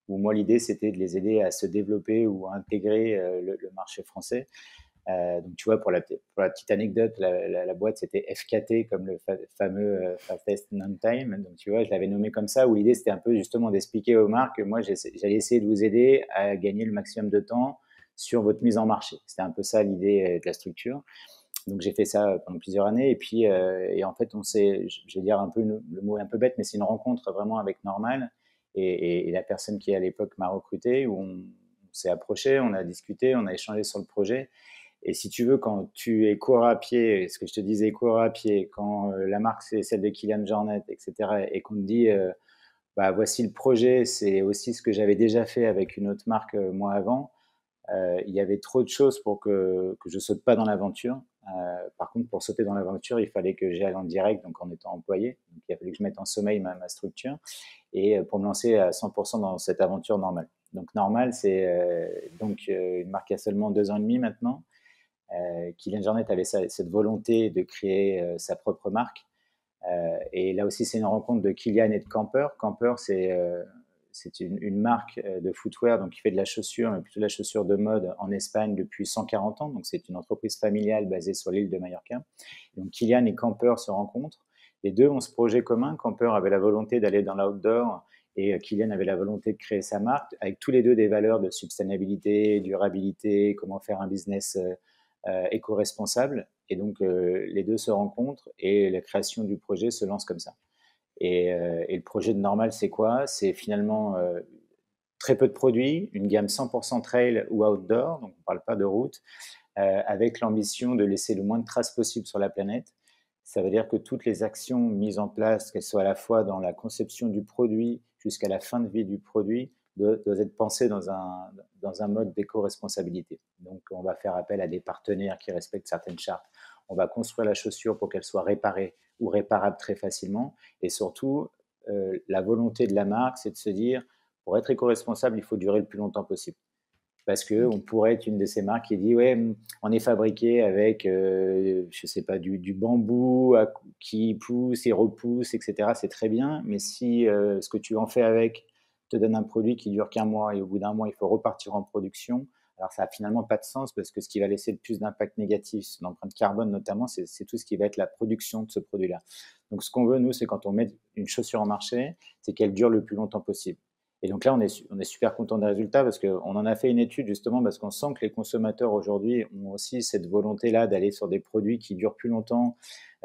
où moi l'idée c'était de les aider à se développer ou à intégrer le marché français. Donc tu vois, pour la petite anecdote, la boîte c'était FKT, comme le fameux Fastest Non Time. Donc tu vois, je l'avais nommé comme ça, où l'idée c'était un peu justement d'expliquer aux marques que moi j'allais essayer de vous aider à gagner le maximum de temps sur votre mise en marché. C'était un peu ça l'idée de la structure. Donc j'ai fait ça pendant plusieurs années et puis et en fait on s'est, je vais dire un peu le mot est un peu bête, mais c'est une rencontre vraiment avec Normal et la personne qui à l'époque m'a recruté où on s'est approché, on a discuté, on a échangé sur le projet. Et si tu veux, quand tu es coureur à pied, ce que je te disais, coureur à pied, quand la marque c'est celle de Kylian Jornet, etc., et qu'on te dit bah, voici le projet, c'est aussi ce que j'avais déjà fait avec une autre marque moi avant. Il y avait trop de choses pour que je saute pas dans l'aventure. Par contre, pour sauter dans l'aventure, il fallait que j'aille en direct, donc en étant employé. Donc, il a fallu que je mette en sommeil ma structure et pour me lancer à 100% dans cette aventure normale. Donc Normal, c'est une marque qui a seulement 2 ans et demi maintenant. Kylian Jornet avait cette volonté de créer sa propre marque. Et là aussi, c'est une rencontre de Kylian et de Camper. Camper, c'est une marque de footwear donc qui fait de la chaussure, mais plutôt de la chaussure de mode en Espagne depuis 140 ans. Donc c'est une entreprise familiale basée sur l'île de Mallorca. Donc Kylian et Camper se rencontrent. Les deux ont ce projet commun. Camper avait la volonté d'aller dans l'outdoor et Kylian avait la volonté de créer sa marque avec tous les deux des valeurs de sustainabilité, durabilité, comment faire un business éco-responsable. Et donc les deux se rencontrent et la création du projet se lance comme ça. Et le projet de Normal, c'est quoi? C'est finalement très peu de produits, une gamme 100% trail ou outdoor, donc on ne parle pas de route, avec l'ambition de laisser le moins de traces possible sur la planète. Ça veut dire que toutes les actions mises en place, qu'elles soient à la fois dans la conception du produit jusqu'à la fin de vie du produit, doivent être pensées dans un mode d'éco-responsabilité. Donc on va faire appel à des partenaires qui respectent certaines chartes. On va construire la chaussure pour qu'elle soit réparée ou réparable très facilement. Et surtout, la volonté de la marque, c'est de se dire, pour être éco-responsable, il faut durer le plus longtemps possible. Parce qu'on Ok. pourrait être une de ces marques qui dit, ouais, on est fabriqué avec, je sais pas, du bambou qui pousse et repousse, etc. C'est très bien, mais si ce que tu en fais avec te donne un produit qui dure qu'un mois et au bout d'un mois, il faut repartir en production, alors ça n'a finalement pas de sens parce que ce qui va laisser le plus d'impact négatif, l'empreinte carbone notamment, c'est tout ce qui va être la production de ce produit-là. Donc ce qu'on veut, nous, c'est quand on met une chaussure en marché, c'est qu'elle dure le plus longtemps possible. Et donc là, on est super content des résultats parce qu'on en a fait une étude justement parce qu'on sent que les consommateurs aujourd'hui ont aussi cette volonté-là d'aller sur des produits qui durent plus longtemps,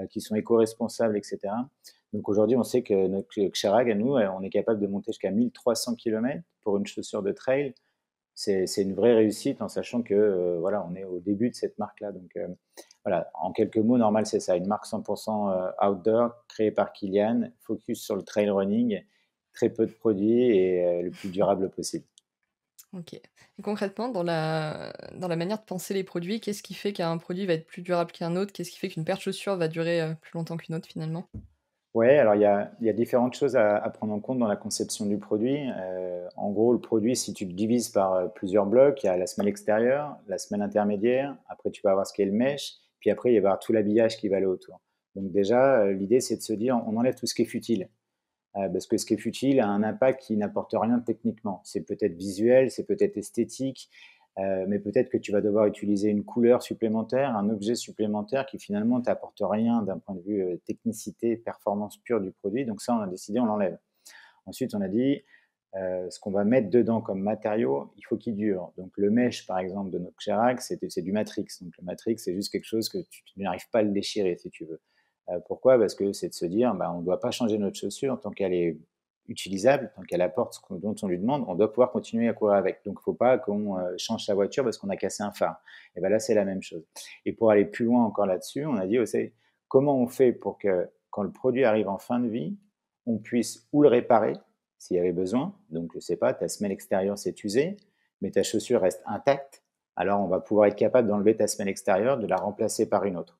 qui sont éco-responsables, etc. Donc aujourd'hui, on sait que notre Xerag, à nous, on est capable de monter jusqu'à 1300 km pour une chaussure de trail. C'est une vraie réussite en sachant que voilà, on est au début de cette marque-là. Donc voilà, en quelques mots, Normal, c'est ça, une marque 100% outdoor créée par Kylian, focus sur le trail running, très peu de produits et le plus durable possible. Ok. Et concrètement, dans la manière de penser les produits, qu'est-ce qui fait qu'un produit va être plus durable qu'un autre? Qu'est-ce qui fait qu'une paire de chaussures va durer plus longtemps qu'une autre finalement? Ouais, alors il y a différentes choses à prendre en compte dans la conception du produit. En gros, le produit, si tu le divises par plusieurs blocs, il y a la semelle extérieure, la semelle intermédiaire, après tu vas avoir ce qui est le mesh, puis après il va y avoir tout l'habillage qui va aller autour. Donc déjà, l'idée c'est de se dire, on enlève tout ce qui est futile. Parce que ce qui est futile a un impact qui n'apporte rien techniquement. C'est peut-être visuel, c'est peut-être esthétique, mais peut-être que tu vas devoir utiliser une couleur supplémentaire, un objet supplémentaire qui finalement t'apporte rien d'un point de vue technicité, performance pure du produit. Donc ça, on a décidé, on l'enlève. Ensuite, on a dit, ce qu'on va mettre dedans comme matériau, il faut qu'il dure. Donc le mesh, par exemple, de notre Xerac, c'est du matrix. Donc le matrix, c'est juste quelque chose que tu n'arrives pas à le déchirer, si tu veux. Pourquoi? Parce que c'est de se dire, bah, on ne doit pas changer notre chaussure tant qu'elle est utilisable, tant qu'elle apporte ce dont on lui demande, on doit pouvoir continuer à courir avec. Donc, il ne faut pas qu'on change sa voiture parce qu'on a cassé un phare. Et bien là, c'est la même chose. Et pour aller plus loin encore là-dessus, on a dit aussi, comment on fait pour que quand le produit arrive en fin de vie, on puisse ou le réparer s'il y avait besoin. Donc, je ne sais pas, ta semelle extérieure s'est usée, mais ta chaussure reste intacte. Alors, on va pouvoir être capable d'enlever ta semelle extérieure, de la remplacer par une autre.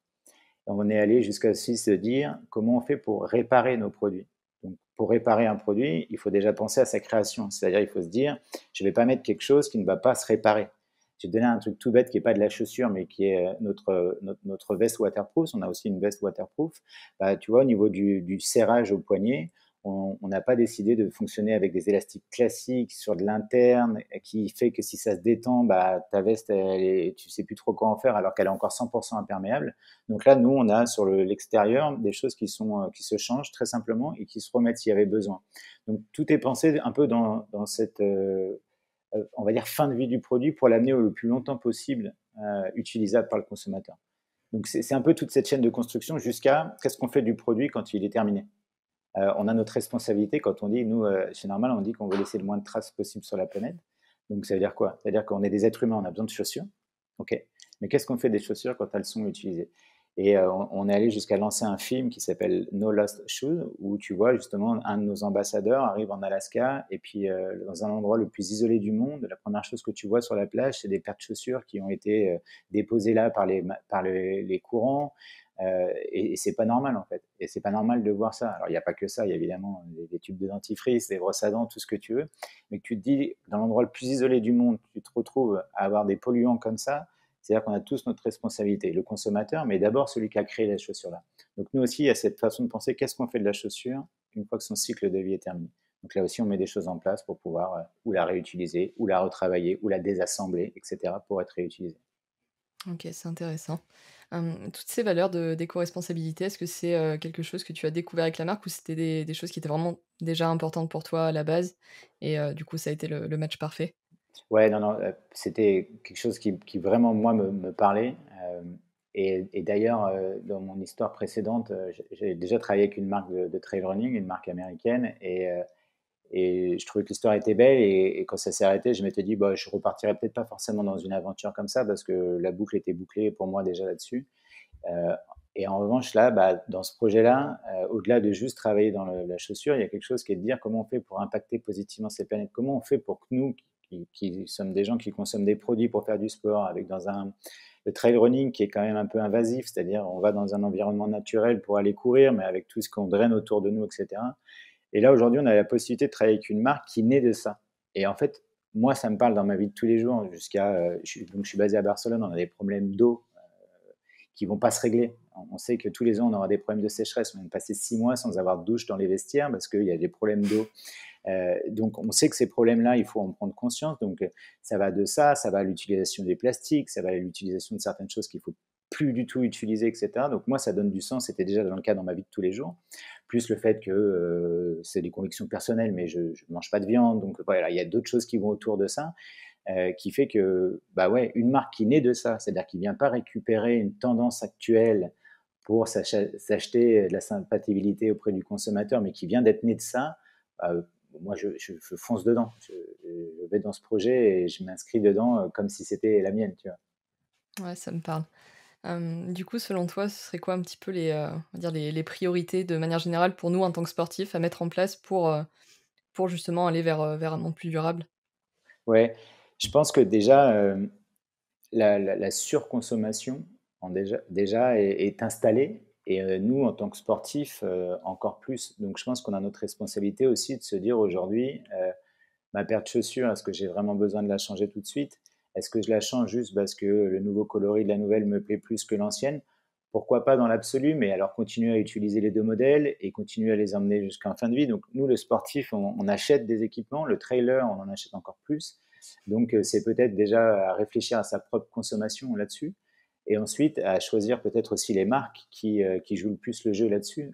On est allé jusqu'à aussi se dire comment on fait pour réparer nos produits. Donc, pour réparer un produit, il faut déjà penser à sa création. C'est-à-dire, il faut se dire, je ne vais pas mettre quelque chose qui ne va pas se réparer. Je vais te donner un truc tout bête qui n'est pas de la chaussure, mais qui est notre veste waterproof. On a aussi une veste waterproof. Bah, tu vois, au niveau du serrage au poignet, on n'a pas décidé de fonctionner avec des élastiques classiques sur de l'interne qui fait que si ça se détend, bah, ta veste, tu ne sais plus trop quoi en faire alors qu'elle est encore 100% imperméable. Donc là, nous, on a sur l'extérieur des choses qui se changent très simplement et qui se remettent s'il y avait besoin. Donc tout est pensé un peu dans cette, on va dire, fin de vie du produit pour l'amener le plus longtemps possible utilisable par le consommateur. Donc, c'est un peu toute cette chaîne de construction jusqu'à qu'est-ce qu'on fait du produit quand il est terminé. On a notre responsabilité quand on dit, nous, chez Normal, on dit qu'on veut laisser le moins de traces possible sur la planète. Donc, ça veut dire quoi? Ça veut dire qu'on est des êtres humains, on a besoin de chaussures. OK. Mais qu'est-ce qu'on fait des chaussures quand elles sont utilisées? Et on est allé jusqu'à lancer un film qui s'appelle No Lost Shoes, où tu vois justement un de nos ambassadeurs arrive en Alaska, et puis dans un endroit le plus isolé du monde, la première chose que tu vois sur la plage, c'est des paires de chaussures qui ont été déposées là par les courants. Et c'est pas normal en fait. Et c'est pas normal de voir ça. Alors il n'y a pas que ça, il y a évidemment des tubes de dentifrice, des brosses à dents, tout ce que tu veux. Mais que tu te dis, dans l'endroit le plus isolé du monde, tu te retrouves à avoir des polluants comme ça. C'est-à-dire qu'on a tous notre responsabilité, le consommateur, mais d'abord celui qui a créé la chaussure-là. Donc nous aussi, il y a cette façon de penser, qu'est-ce qu'on fait de la chaussure une fois que son cycle de vie est terminé. Donc là aussi, on met des choses en place pour pouvoir ou la réutiliser, ou la retravailler, ou la désassembler, etc., pour être réutilisée. Ok, c'est intéressant. Toutes ces valeurs d'éco-responsabilité, est-ce que c'est quelque chose que tu as découvert avec la marque ou c'était des choses qui étaient vraiment déjà importantes pour toi à la base et du coup ça a été le match parfait? Ouais, non, non, c'était quelque chose qui vraiment, moi, me parlait. Et d'ailleurs, dans mon histoire précédente, j'ai déjà travaillé avec une marque de trail running, une marque américaine, et je trouvais que l'histoire était belle. Et quand ça s'est arrêté, je m'étais dit, bah, je repartirais peut-être pas forcément dans une aventure comme ça, parce que la boucle était bouclée pour moi déjà là-dessus. Euh, et en revanche, là, bah, dans ce projet-là, au-delà de juste travailler dans la chaussure, il y a quelque chose qui est de dire comment on fait pour impacter positivement cette planète, comment on fait pour que nous, qui sommes des gens qui consomment des produits pour faire du sport, avec le trail running qui est quand même un peu invasif, c'est-à-dire on va dans un environnement naturel pour aller courir, mais avec tout ce qu'on draine autour de nous, etc. Et là, aujourd'hui, on a la possibilité de travailler avec une marque qui naît de ça. Et en fait, moi, ça me parle dans ma vie de tous les jours. Donc, je suis basé à Barcelone, on a des problèmes d'eau qui vont pas se régler. On sait que tous les ans, on aura des problèmes de sécheresse. On vient de passer 6 mois sans avoir de douche dans les vestiaires parce qu'il y a des problèmes d'eau. Donc, on sait que ces problèmes-là, il faut en prendre conscience. Donc, ça va de ça va à l'utilisation des plastiques, ça va à l'utilisation de certaines choses qu'il faut plus du tout utiliser, etc. Donc, moi, ça donne du sens. C'était déjà dans le cas dans ma vie de tous les jours. Plus le fait que c'est des convictions personnelles, mais je ne mange pas de viande. Donc, voilà, il y a d'autres choses qui vont autour de ça. Qui fait que, bah ouais, une marque qui naît de ça, c'est-à-dire qui vient pas récupérer une tendance actuelle pour s'acheter de la sympathibilité auprès du consommateur, mais qui vient d'être née de ça, moi je fonce dedans. Je vais dans ce projet et je m'inscris dedans comme si c'était la mienne, tu vois. Ouais, ça me parle. Du coup, selon toi, ce serait quoi un petit peu on va dire les priorités de manière générale pour nous en tant que sportifs à mettre en place pour justement aller vers un monde plus durable? Ouais, je pense que déjà, la surconsommation déjà est installée, et nous, en tant que sportifs, encore plus. Donc je pense qu'on a notre responsabilité aussi de se dire aujourd'hui, ma paire de chaussures, est-ce que j'ai vraiment besoin de la changer tout de suite? Est-ce que je la change juste parce que le nouveau coloris de la nouvelle me plaît plus que l'ancienne? Pourquoi pas dans l'absolu, mais alors continuer à utiliser les 2 modèles et continuer à les emmener jusqu'en fin de vie. Donc nous, le sportif, on achète des équipements, le trailer, on en achète encore plus. Donc c'est peut-être déjà à réfléchir à sa propre consommation là-dessus, et ensuite à choisir peut-être aussi les marques qui jouent le plus le jeu là-dessus.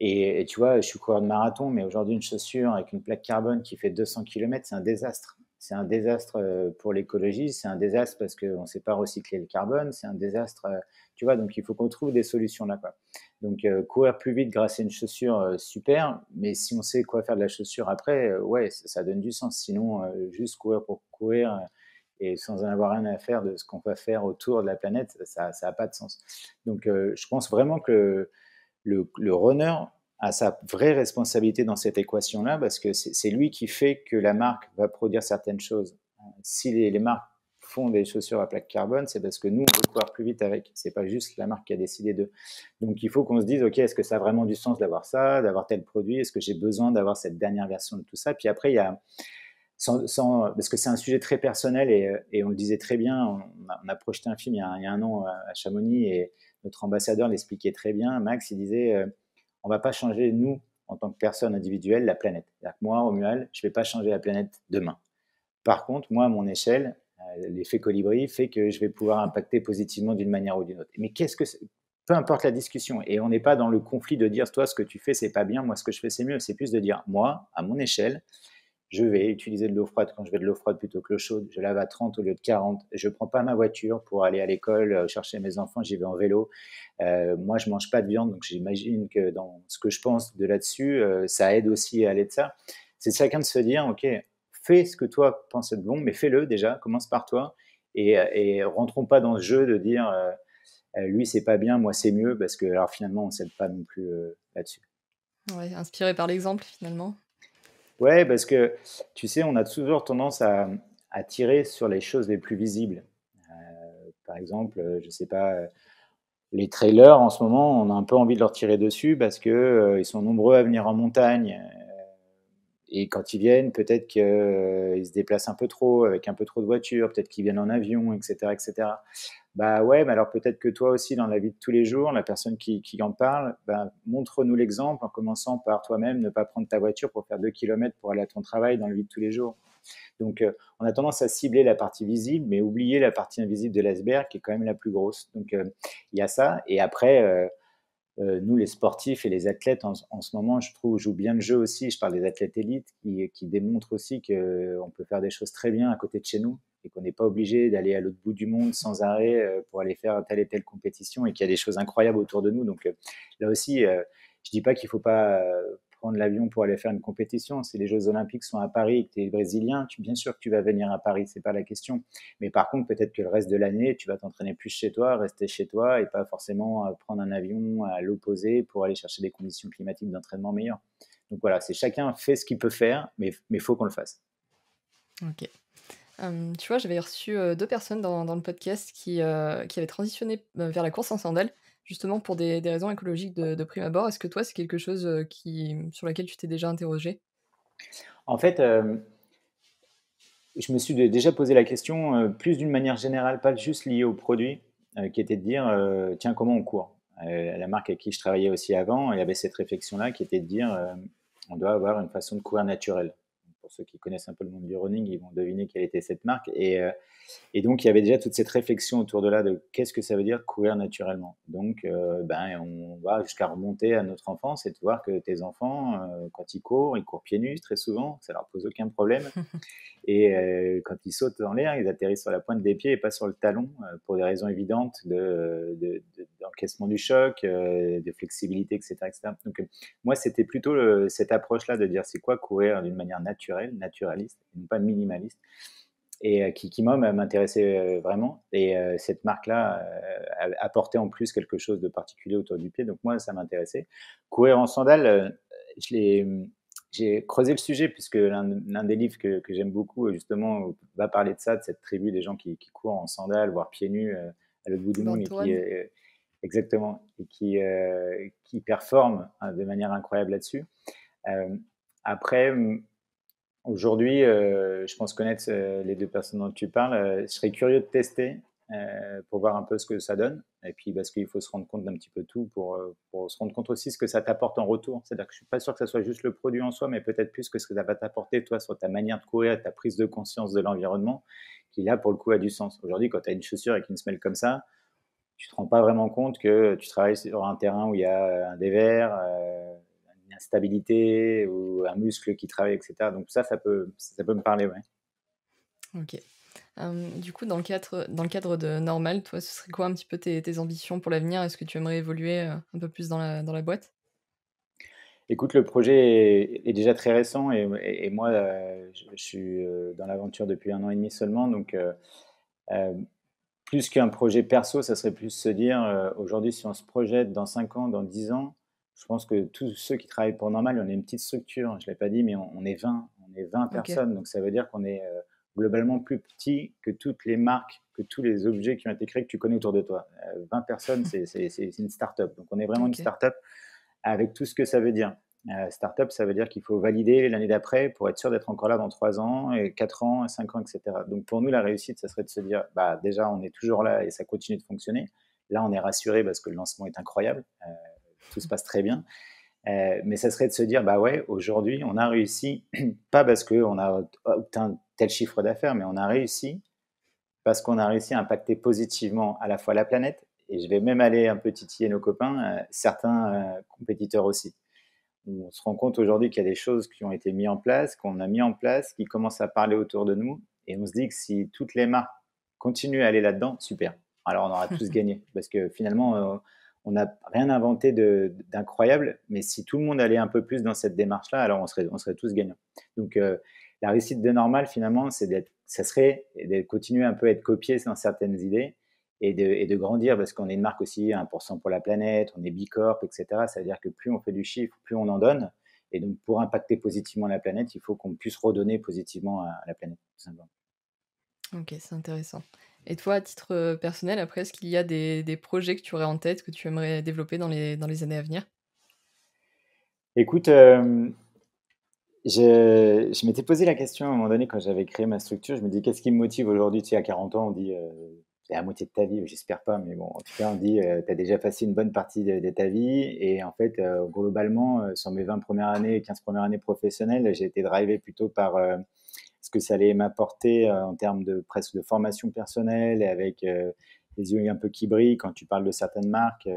Et tu vois, je suis coureur de marathon, mais aujourd'hui, une chaussure avec une plaque carbone qui fait 200 km, c'est un désastre. C'est un désastre pour l'écologie, c'est un désastre parce qu'on ne sait pas recycler le carbone, c'est un désastre, tu vois, donc il faut qu'on trouve des solutions là, quoi. Donc courir plus vite grâce à une chaussure, super, mais si on sait quoi faire de la chaussure après, ouais, ça donne du sens. Sinon, juste courir pour courir et sans en avoir rien à faire de ce qu'on va faire autour de la planète, ça n'a pas de sens. Donc je pense vraiment que le runner a sa vraie responsabilité dans cette équation-là, parce que c'est lui qui fait que la marque va produire certaines choses. Si les marques font des chaussures à plaque carbone, c'est parce que nous, on veut courir plus vite avec. C'est pas juste la marque qui a décidé de. Donc il faut qu'on se dise, ok, est-ce que ça a vraiment du sens d'avoir ça, d'avoir tel produit? Est-ce que j'ai besoin d'avoir cette dernière version de tout ça? Puis après, il y a parce que c'est un sujet très personnel, et on le disait très bien. On a projeté un film il y a un an à Chamonix, et notre ambassadeur l'expliquait très bien. Max, il disait, on va pas changer, nous, en tant que personne individuelle, la planète. C'est-à-dire que moi, Romuald, je vais pas changer la planète demain. Par contre, moi, à mon échelle, l'effet colibri fait que je vais pouvoir impacter positivement d'une manière ou d'une autre. Mais peu importe la discussion, et on n'est pas dans le conflit de dire, toi, ce que tu fais, c'est pas bien, moi, ce que je fais, c'est mieux. C'est plus de dire, moi, à mon échelle, je vais utiliser de l'eau froide quand je vais de l'eau froide plutôt que l'eau chaude. Je lave à 30 au lieu de 40. Je prends pas ma voiture pour aller à l'école, chercher mes enfants, j'y vais en vélo. Moi, je mange pas de viande, donc j'imagine que dans ce que je pense de là-dessus, ça aide aussi à aller de ça. C'est chacun de se dire, ok, fais ce que toi penses être bon, mais fais-le déjà, commence par toi, et rentrons pas dans ce jeu de dire, lui c'est pas bien, moi c'est mieux, parce que alors finalement on s'aide pas non plus là-dessus. Ouais, inspiré par l'exemple finalement. Ouais, parce que tu sais, on a toujours tendance à tirer sur les choses les plus visibles. Par exemple, je sais pas, les trailers en ce moment, on a un peu envie de leur tirer dessus parce que ils sont nombreux à venir en montagne. Et quand ils viennent, peut-être qu'ils se déplacent un peu trop, avec un peu trop de voitures, peut-être qu'ils viennent en avion, etc., etc. Bah ouais, mais alors peut-être que toi aussi, dans la vie de tous les jours, la personne qui en parle, bah, montre-nous l'exemple en commençant par toi-même, ne pas prendre ta voiture pour faire 2 kilomètres pour aller à ton travail dans la vie de tous les jours. Donc, on a tendance à cibler la partie visible, mais oublier la partie invisible de l'iceberg, qui est quand même la plus grosse. Donc, il y a ça. Et après, nous, les sportifs et les athlètes, en ce moment, je trouve, jouent bien le jeu aussi. Je parle des athlètes élites qui démontrent aussi qu'on peut faire des choses très bien à côté de chez nous et qu'on n'est pas obligé d'aller à l'autre bout du monde sans arrêt pour aller faire telle et telle compétition et qu'il y a des choses incroyables autour de nous. Donc là aussi, je dis pas qu'il faut pas prendre l'avion pour aller faire une compétition. Si les Jeux Olympiques sont à Paris et que tu es brésilien, bien sûr que tu vas venir à Paris, c'est pas la question. Mais par contre, peut-être que le reste de l'année, tu vas t'entraîner plus chez toi, rester chez toi et pas forcément prendre un avion à l'opposé pour aller chercher des conditions climatiques d'entraînement meilleures. Donc voilà, c'est chacun fait ce qu'il peut faire, mais faut qu'on le fasse. Ok. Tu vois, j'avais reçu 2 personnes dans le podcast qui avaient transitionné, vers la course en sandales, justement pour des raisons écologiques de prime abord. Est-ce que toi, c'est quelque chose, sur laquelle tu t'es déjà interrogé? En fait, je me suis déjà posé la question plus d'une manière générale, pas juste liée au produit, qui était de dire tiens, comment on court. La marque avec qui je travaillais aussi avant, il y avait cette réflexion-là qui était de dire on doit avoir une façon de courir naturelle. Pour ceux qui connaissent un peu le monde du running, ils vont deviner quelle était cette marque. Et donc, il y avait déjà toute cette réflexion autour de là de qu'est-ce que ça veut dire courir naturellement. Donc, ben, on va jusqu'à remonter à notre enfance et de voir que tes enfants, quand ils courent pieds nus très souvent, ça leur pose aucun problème. Et quand ils sautent dans l'air, ils atterrissent sur la pointe des pieds et pas sur le talon, pour des raisons évidentes d'encaissement du choc, de flexibilité, etc., etc. Donc, moi, c'était plutôt cette approche-là de dire c'est quoi courir d'une manière naturelle, naturaliste, et non pas minimaliste, et qui moi, m'intéressait vraiment. Et cette marque-là apportait en plus quelque chose de particulier autour du pied. Donc, moi, ça m'intéressait. Courir en sandales, je l'ai j'ai creusé le sujet puisque l'un des livres que j'aime beaucoup, justement, va parler de ça, de cette tribu des gens qui courent en sandales, voire pieds nus à l'autre bout du monde Born et to Run? exactement, et qui performent hein, de manière incroyable là-dessus. Euh, après, aujourd'hui, je pense connaître les deux personnes dont tu parles. Je serais curieux de tester pour voir un peu ce que ça donne. Et puis, parce qu'il faut se rendre compte d'un petit peu tout pour se rendre compte aussi ce que ça t'apporte en retour. C'est-à-dire que je ne suis pas sûr que ça soit juste le produit en soi, mais peut-être plus que ce que ça va t'apporter, toi, sur ta manière de courir, ta prise de conscience de l'environnement, qui là, pour le coup, a du sens. Aujourd'hui, quand tu as une chaussure avec une semelle comme ça, tu ne te rends pas vraiment compte que tu travailles sur un terrain où il y a un dévers, une instabilité ou un muscle qui travaille, etc. Donc ça peut me parler, ouais. OK. Du coup, dans le cadre de Normal, toi, ce serait quoi un petit peu tes ambitions pour l'avenir? Est-ce que tu aimerais évoluer, un peu plus dans la boîte? Écoute, le projet est déjà très récent et moi, je suis dans l'aventure depuis 1 an et demi seulement. Donc, euh, plus qu'un projet perso, ça serait plus se dire, aujourd'hui, si on se projette dans 5 ans, dans 10 ans, je pense que tous ceux qui travaillent pour Normal, on est une petite structure, je ne l'ai pas dit, mais on est 20, on est 20 OK. personnes. Donc ça veut dire qu'on est globalement plus petit que toutes les marques, que tous les objets qui ont été créés que tu connais autour de toi. 20 personnes, c'est une start-up. Donc on est vraiment une OK. start-up avec tout ce que ça veut dire. Start-up, ça veut dire qu'il faut valider l'année d'après pour être sûr d'être encore là dans 3 ans, et 4 ans, 5 ans, etc. Donc pour nous, la réussite, ça serait de se dire, bah, déjà, on est toujours là et ça continue de fonctionner. Là, on est rassuré parce que le lancement est incroyable, tout se passe très bien. Mais ça serait de se dire, bah ouais, aujourd'hui, on a réussi, pas parce qu'on a obtenu tel chiffre d'affaires, mais on a réussi parce qu'on a réussi à impacter positivement à la fois la planète, et je vais même aller un peu titiller nos copains, certains compétiteurs aussi. on se rend compte aujourd'hui qu'il y a des choses qui ont été mises en place, qu'on a mis en place, qui commencent à parler autour de nous. Et on se dit que si toutes les marques continuent à aller là-dedans, super. Alors on aura tous gagné. Parce que finalement, on n'a rien inventé d'incroyable. Mais si tout le monde allait un peu plus dans cette démarche-là, alors on serait tous gagnants. Donc la réussite de Normal, finalement, ça serait de continuer un peu à être copié dans certaines idées et de grandir parce qu'on est une marque aussi 1% pour la planète, on est Bicorp, etc. Ça veut dire que plus on fait du chiffre, plus on en donne. Et donc, pour impacter positivement la planète, il faut qu'on puisse redonner positivement à la planète, tout simplement. Ok, c'est intéressant. Et toi, à titre personnel, après, est-ce qu'il y a des projets que tu aurais en tête, que tu aimerais développer dans les années à venir? Écoute, je m'étais posé la question à un moment donné quand j'avais créé ma structure. Je me dis, qu'est-ce qui me motive aujourd'hui? Tu sais, à 40 ans, on dit, c'est la moitié de ta vie, j'espère pas, mais bon, en tout cas, on dit, tu as déjà passé une bonne partie de ta vie. Et en fait, globalement, sur mes 20 premières années, 15 premières années professionnelles, j'ai été drivé plutôt par ce que ça allait m'apporter en termes de presque de formation personnelle et avec les yeux un peu qui brillent quand tu parles de certaines marques.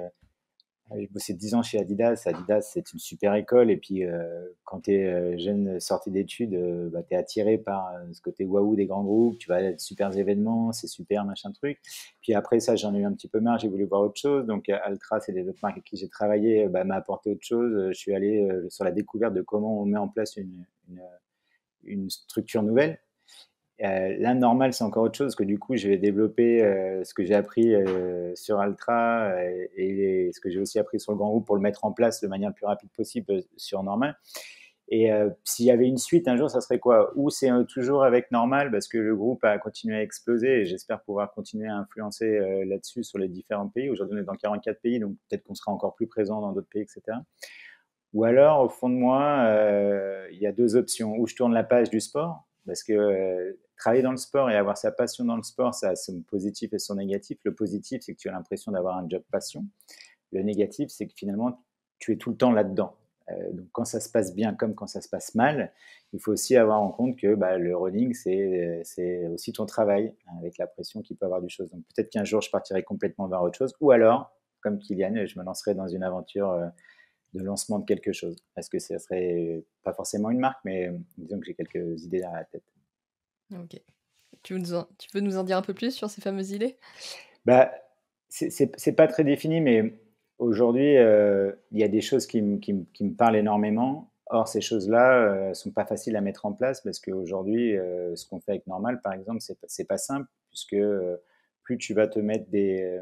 J'ai bossé 10 ans chez Adidas. Adidas, c'est une super école. Et puis, quand tu es jeune sorti d'études, bah, tu es attiré par ce côté waouh des grands groupes. Tu vas à de super événements, c'est super, machin truc. Puis après ça, j'en ai eu un petit peu marre. J'ai voulu voir autre chose. Donc, Altra, c'est les autres marques avec qui j'ai travaillé, bah, m'a apporté autre chose. Je suis allé sur la découverte de comment on met en place une structure nouvelle. Là, Normal, c'est encore autre chose, parce que du coup, je vais développer ce que j'ai appris sur Altra et ce que j'ai aussi appris sur le grand groupe pour le mettre en place de manière la plus rapide possible sur Normal. Et s'il y avait une suite un jour, ça serait quoi? Ou c'est toujours avec Normal, parce que le groupe a continué à exploser et j'espère pouvoir continuer à influencer là-dessus sur les différents pays. Aujourd'hui, on est dans 44 pays, donc peut-être qu'on sera encore plus présent dans d'autres pays, etc. Ou alors, au fond de moi, il y a deux options. Ou je tourne la page du sport, parce que travailler dans le sport et avoir sa passion dans le sport, ça a son positif et son négatif. Le positif, c'est que tu as l'impression d'avoir un job passion. Le négatif, c'est que finalement, tu es tout le temps là-dedans. Donc, quand ça se passe bien comme quand ça se passe mal, il faut aussi avoir en compte que bah, le running, c'est aussi ton travail, hein, avec la pression qu'il peut avoir du chose. Donc, peut-être qu'un jour, je partirai complètement vers autre chose. Ou alors, comme Kylian, je me lancerai dans une aventure de lancement de quelque chose. Est-ce que ça serait pas forcément une marque, mais disons que j'ai quelques idées dans la tête. Ok. Tu veux nous en dire un peu plus sur ces fameuses idées? Bah, c'est pas très défini, mais aujourd'hui, il y a des choses qui me parlent énormément. Or, ces choses-là sont pas faciles à mettre en place parce qu'aujourd'hui, ce qu'on fait avec Normal, par exemple, c'est pas simple puisque plus tu vas te mettre des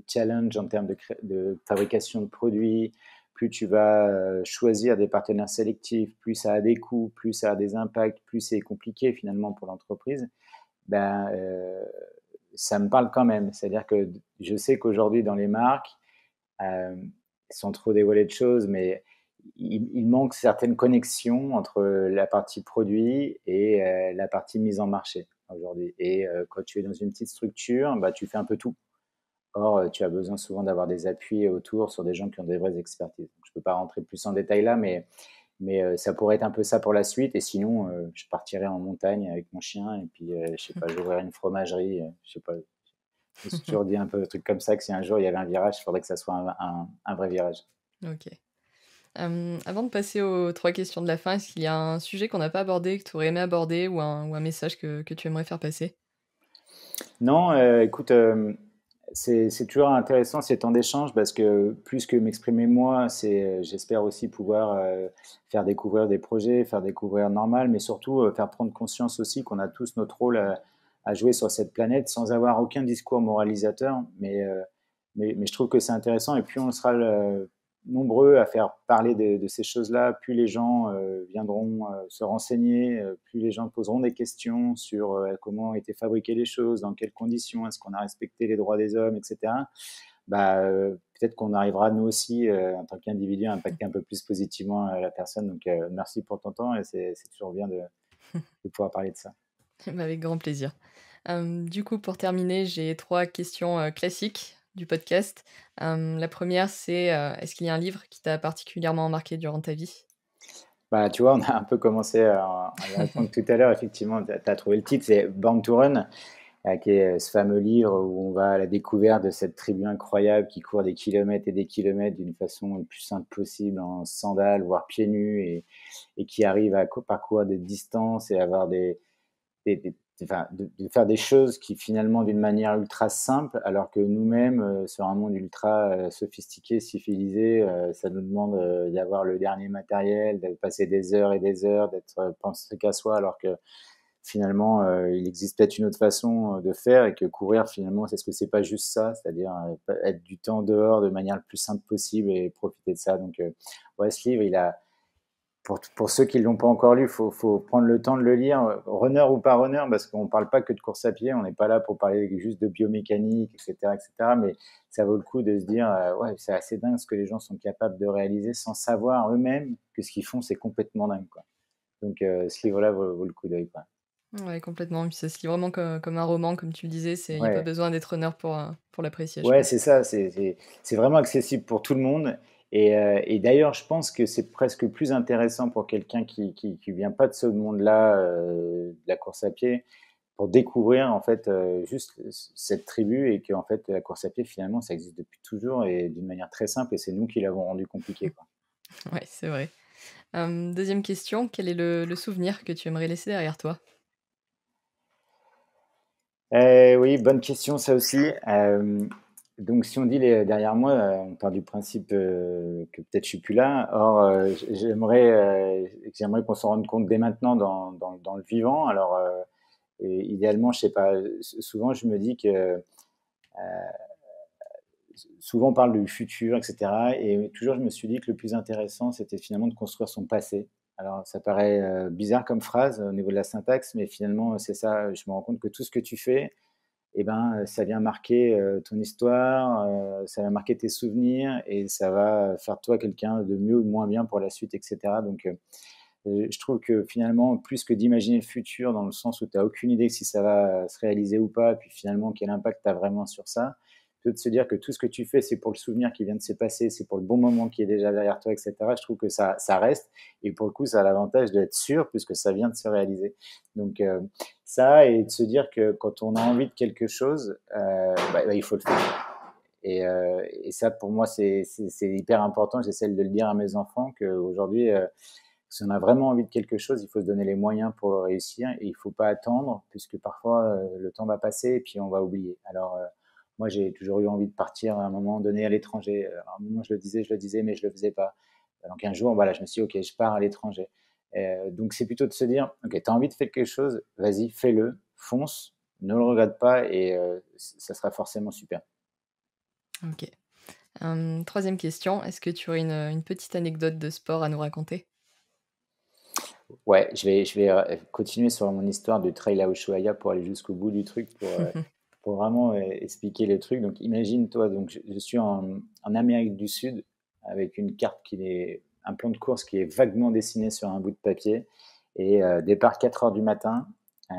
challenges en termes de fabrication de produits, plus tu vas choisir des partenaires sélectifs, plus ça a des coûts, plus ça a des impacts, plus c'est compliqué finalement pour l'entreprise. Ben, ça me parle quand même. C'est-à-dire que je sais qu'aujourd'hui, dans les marques, euh, sans trop dévoiler de choses, mais il manque certaines connexions entre la partie produit et la partie mise en marché aujourd'hui. Et quand tu es dans une petite structure, bah, tu fais un peu tout. Or, tu as besoin souvent d'avoir des appuis autour sur des gens qui ont des vraies expertises. Donc, je ne peux pas rentrer plus en détail là, mais ça pourrait être un peu ça pour la suite. Et sinon, je partirais en montagne avec mon chien et puis, je sais pas, j'ouvrirais une fromagerie. Je sais pas. Je me suis toujours dit un peu un truc comme ça que si un jour il y avait un virage, il faudrait que ça soit un vrai virage. Ok. Avant de passer aux 3 questions de la fin, est-ce qu'il y a un sujet qu'on n'a pas abordé, que tu aurais aimé aborder ou un message que tu aimerais faire passer? Non, écoute, c'est toujours intéressant ces temps d'échange parce que plus que m'exprimer moi, j'espère aussi pouvoir faire découvrir des projets, faire découvrir Normal, mais surtout faire prendre conscience aussi qu'on a tous notre rôle à jouer sur cette planète sans avoir aucun discours moralisateur. Mais je trouve que c'est intéressant et plus on sera nombreux à faire parler de ces choses-là, plus les gens viendront se renseigner, plus les gens poseront des questions sur comment étaient fabriquées les choses, dans quelles conditions, est-ce qu'on a respecté les droits des hommes, etc. Bah, peut-être qu'on arrivera nous aussi, en tant qu'individu, à impacter un peu plus positivement la personne. Donc, merci pour ton temps et c'est toujours bien de pouvoir parler de ça. Avec grand plaisir. Du coup, pour terminer, j'ai 3 questions classiques du podcast. La première, c'est est-ce qu'il y a un livre qui t'a particulièrement marqué durant ta vie? Bah, tu vois, on a un peu commencé à y répondre tout à l'heure. Effectivement, tu as trouvé le titre, c'est Born to Run. qui est ce fameux livre où on va à la découverte de cette tribu incroyable qui court des kilomètres et des kilomètres d'une façon le plus simple possible, en sandales, voire pieds nus, et qui arrive à parcourir des distances et avoir enfin, de faire des choses qui finalement d'une manière ultra simple, alors que nous-mêmes, sur un monde ultra sophistiqué, civilisé, ça nous demande d'avoir le dernier matériel, de passer des heures et des heures, d'être pensé qu'à soi, alors que finalement, il existe peut-être une autre façon de faire, et que courir, finalement, est-ce que c'est pas juste ça, c'est-à-dire être du temps dehors de manière le plus simple possible et profiter de ça. Donc, ouais, ce livre, il a, pour ceux qui ne l'ont pas encore lu, faut prendre le temps de le lire, runner ou pas runner, parce qu'on ne parle pas que de course à pied, on n'est pas là pour parler juste de biomécanique, etc., etc., mais ça vaut le coup de se dire, ouais, c'est assez dingue ce que les gens sont capables de réaliser sans savoir eux-mêmes que ce qu'ils font, c'est complètement dingue, quoi. Donc, ce livre-là vaut le coup d'œil, quoi. Ouais, complètement. Puis ça se lit vraiment comme un roman, comme tu le disais. Il y a pas Ouais. besoin d'être runner pour l'apprécier, je Ouais, pense. c'est ça, c'est vraiment accessible pour tout le monde, et d'ailleurs, je pense que c'est presque plus intéressant pour quelqu'un qui vient pas de ce monde-là, de la course à pied, pour découvrir, en fait, juste cette tribu, et qu'en fait, la course à pied, finalement, ça existe depuis toujours et d'une manière très simple, et c'est nous qui l'avons rendu compliqué, quoi. Ouais, c'est vrai. 2e question, quel est le souvenir que tu aimerais laisser derrière toi? Oui, bonne question ça aussi. Donc si on dit les derrière moi, on part du principe, que peut-être je suis plus là. Or, j'aimerais qu'on s'en rende compte dès maintenant dans le vivant. Alors, et idéalement, je sais pas, souvent je me dis que, souvent on parle du futur, et cetera, et toujours je me suis dit que le plus intéressant, c'était finalement de construire son passé. Alors ça paraît, bizarre comme phrase au niveau de la syntaxe, mais finalement, c'est ça. Je me rends compte que tout ce que tu fais, et ben, ça vient marquer ton histoire, ça va marquer tes souvenirs, et ça va faire de toi quelqu'un de mieux ou de moins bien pour la suite, et cetera. Donc, je trouve que finalement, plus que d'imaginer le futur dans le sens où tu as aucune idée si ça va se réaliser ou pas, puis finalement quel impact tu as vraiment sur ça, plutôt de se dire que tout ce que tu fais, c'est pour le souvenir qui vient de se passer, c'est pour le bon moment qui est déjà derrière toi, et cetera. Je trouve que ça reste, et pour le coup, ça a l'avantage d'être sûr puisque ça vient de se réaliser. Donc, ça, et de se dire que quand on a envie de quelque chose, il faut le faire. Et ça, pour moi, c'est hyper important. J'essaie de le dire à mes enfants qu'aujourd'hui, si on a vraiment envie de quelque chose, il faut se donner les moyens pour le réussir, et il ne faut pas attendre, puisque parfois le temps va passer et puis on va oublier. Alors, moi, j'ai toujours eu envie de partir à un moment donné à l'étranger. À un moment, je le disais, mais je le faisais pas. Donc un jour, voilà, je me suis dit, ok, je pars à l'étranger. Donc c'est plutôt de se dire, ok, tu as envie de faire quelque chose, vas-y, fais-le, fonce, ne le regrette pas, et ça sera forcément super. OK. 3e question, est-ce que tu aurais une petite anecdote de sport à nous raconter? Ouais, je vais continuer sur mon histoire de trail à Ushuaïa pour aller jusqu'au bout du truc, pour vraiment expliquer le truc. Donc imagine-toi, donc je suis en Amérique du Sud, avec une carte un plan de course qui est vaguement dessiné sur un bout de papier, et départ 4 heures du matin, euh,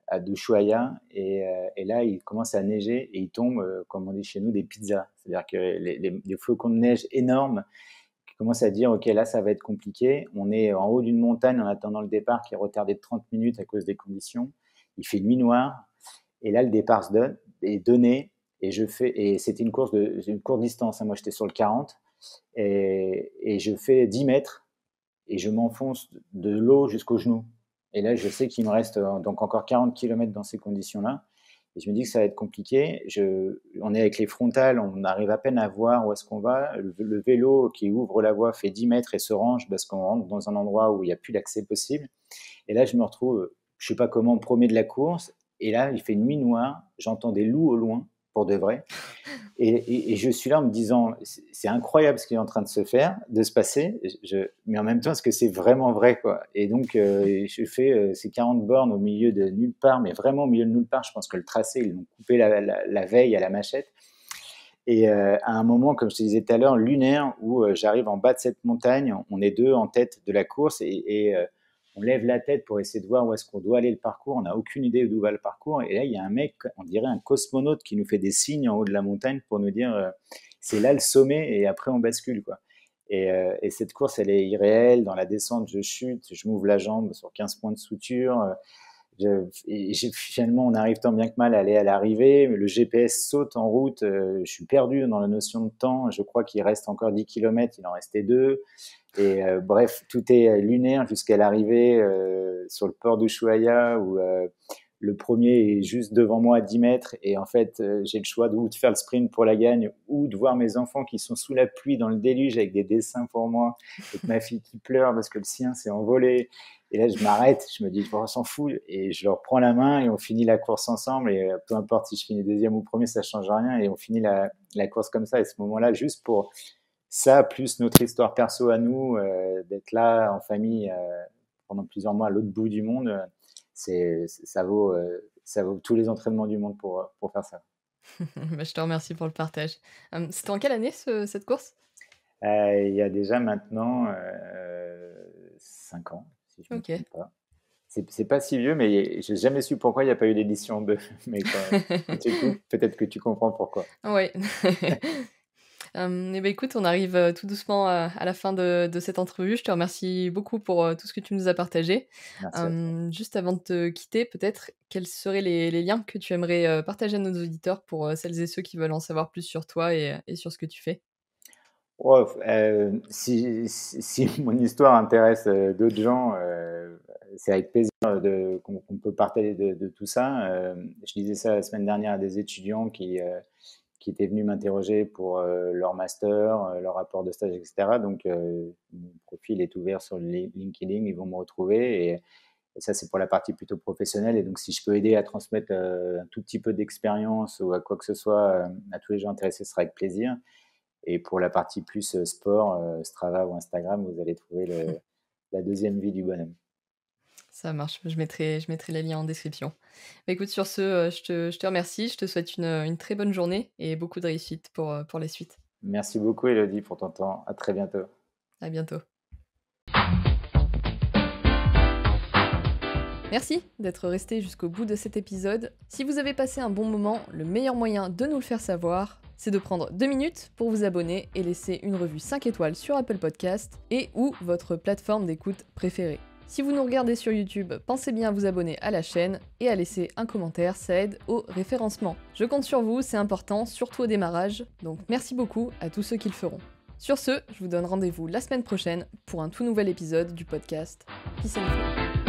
à Ushuaïa, et là il commence à neiger, et il tombe, comme on dit chez nous, des pizzas. C'est-à-dire que les flocons de neige énormes qui commence à dire, OK, là, ça va être compliqué. On est en haut d'une montagne en attendant le départ, qui est retardé de 30 minutes à cause des conditions. Il fait nuit noire. Et là, le départ est donné. Et c'était une courte distance, hein. Moi, j'étais sur le 40, et je fais 10 mètres, et je m'enfonce de l'eau jusqu'aux genoux. Et là, je sais qu'il me reste donc encore 40 km dans ces conditions-là. Et je me dis que ça va être compliqué. On est avec les frontales, on arrive à peine à voir où est-ce qu'on va. Le vélo qui ouvre la voie fait 10 mètres et se range parce qu'on rentre dans un endroit où il n'y a plus d'accès possible. Et là, je me retrouve, je ne sais pas comment, premier de la course. Et là, il fait nuit noire. J'entends des loups au loin, pour de vrai. Et je suis là en me disant, c'est incroyable ce qui est en train de se faire, de se passer, mais en même temps, est-ce que c'est vraiment vrai, quoi? Et donc, je fais ces 40 bornes au milieu de nulle part, mais vraiment au milieu de nulle part. Je pense que le tracé, ils l'ont coupé la veille à la machette. Et à un moment, comme je te disais tout à l'heure, lunaire, où j'arrive en bas de cette montagne, on est deux en tête de la course, et on lève la tête pour essayer de voir où est-ce qu'on doit aller le parcours. On n'a aucune idée d'où va le parcours. Et là, il y a un mec, on dirait un cosmonaute, qui nous fait des signes en haut de la montagne pour nous dire c'est là le sommet, et après on bascule, quoi. Et cette course, elle est irréelle. Dans la descente, je chute, je m'ouvre la jambe sur 15 points de suture. Finalement, on arrive tant bien que mal à aller à l'arrivée, mais le GPS saute en route, je suis perdu dans la notion de temps, je crois qu'il reste encore 10 kilomètres, il en restait 2. Et bref, tout est lunaire jusqu'à l'arrivée sur le port d'Ushuaïa où le premier est juste devant moi à 10 mètres et en fait j'ai le choix de faire le sprint pour la gagne ou de voir mes enfants qui sont sous la pluie dans le déluge avec des dessins pour moi, avec ma fille qui pleure parce que le sien s'est envolé. Et là, je m'arrête, je me dis, on s'en fout, et je leur prends la main et on finit la course ensemble. Et peu importe si je finis deuxième ou premier, ça change rien. Et on finit la course comme ça. Et ce moment-là, juste pour ça, plus notre histoire perso à nous, d'être là en famille pendant plusieurs mois à l'autre bout du monde, ça vaut tous les entraînements du monde pour faire ça. Bah, je te remercie pour le partage. C'était en quelle année cette course? Il y a déjà maintenant 5 ans, si je ne me Ok. trompe pas. C'est pas si vieux, mais j'ai jamais su pourquoi il n'y a pas eu d'édition 2. Mais quand tu écoutes, peut-être que tu comprends pourquoi. Ouais. Et ben écoute, on arrive tout doucement à la fin de cette entrevue. Je te remercie beaucoup pour tout ce que tu nous as partagé. Merci à toi. Juste avant de te quitter, peut-être, quels seraient les liens que tu aimerais partager à nos auditeurs pour celles et ceux qui veulent en savoir plus sur toi et sur ce que tu fais? Oh, si mon histoire intéresse d'autres gens, c'est avec plaisir qu'on peut partager de tout ça. Je disais ça la semaine dernière à des étudiants qui étaient venus m'interroger pour leur master, leur rapport de stage, etc. Donc, mon profil est ouvert sur LinkedIn, ils vont me retrouver. Et ça, c'est pour la partie plutôt professionnelle. Et donc, si je peux aider à transmettre un tout petit peu d'expérience ou à quoi que ce soit à tous les gens intéressés, ce sera avec plaisir. Et pour la partie plus sport, Strava ou Instagram, vous allez trouver la deuxième vie du bonhomme. Ça marche, je mettrai les liens en description. Bah, écoute, sur ce, je te remercie, je te souhaite une très bonne journée et beaucoup de réussite pour la suite. Merci beaucoup, Elodie, pour ton temps. À très bientôt. À bientôt. Merci d'être resté jusqu'au bout de cet épisode. Si vous avez passé un bon moment, le meilleur moyen de nous le faire savoir, c'est de prendre 2 minutes pour vous abonner et laisser une revue 5 étoiles sur Apple Podcast et ou votre plateforme d'écoute préférée. Si vous nous regardez sur YouTube, pensez bien à vous abonner à la chaîne et à laisser un commentaire, ça aide au référencement. Je compte sur vous, c'est important, surtout au démarrage, donc merci beaucoup à tous ceux qui le feront. Sur ce, je vous donne rendez-vous la semaine prochaine pour un tout nouvel épisode du podcast Peace and Flow.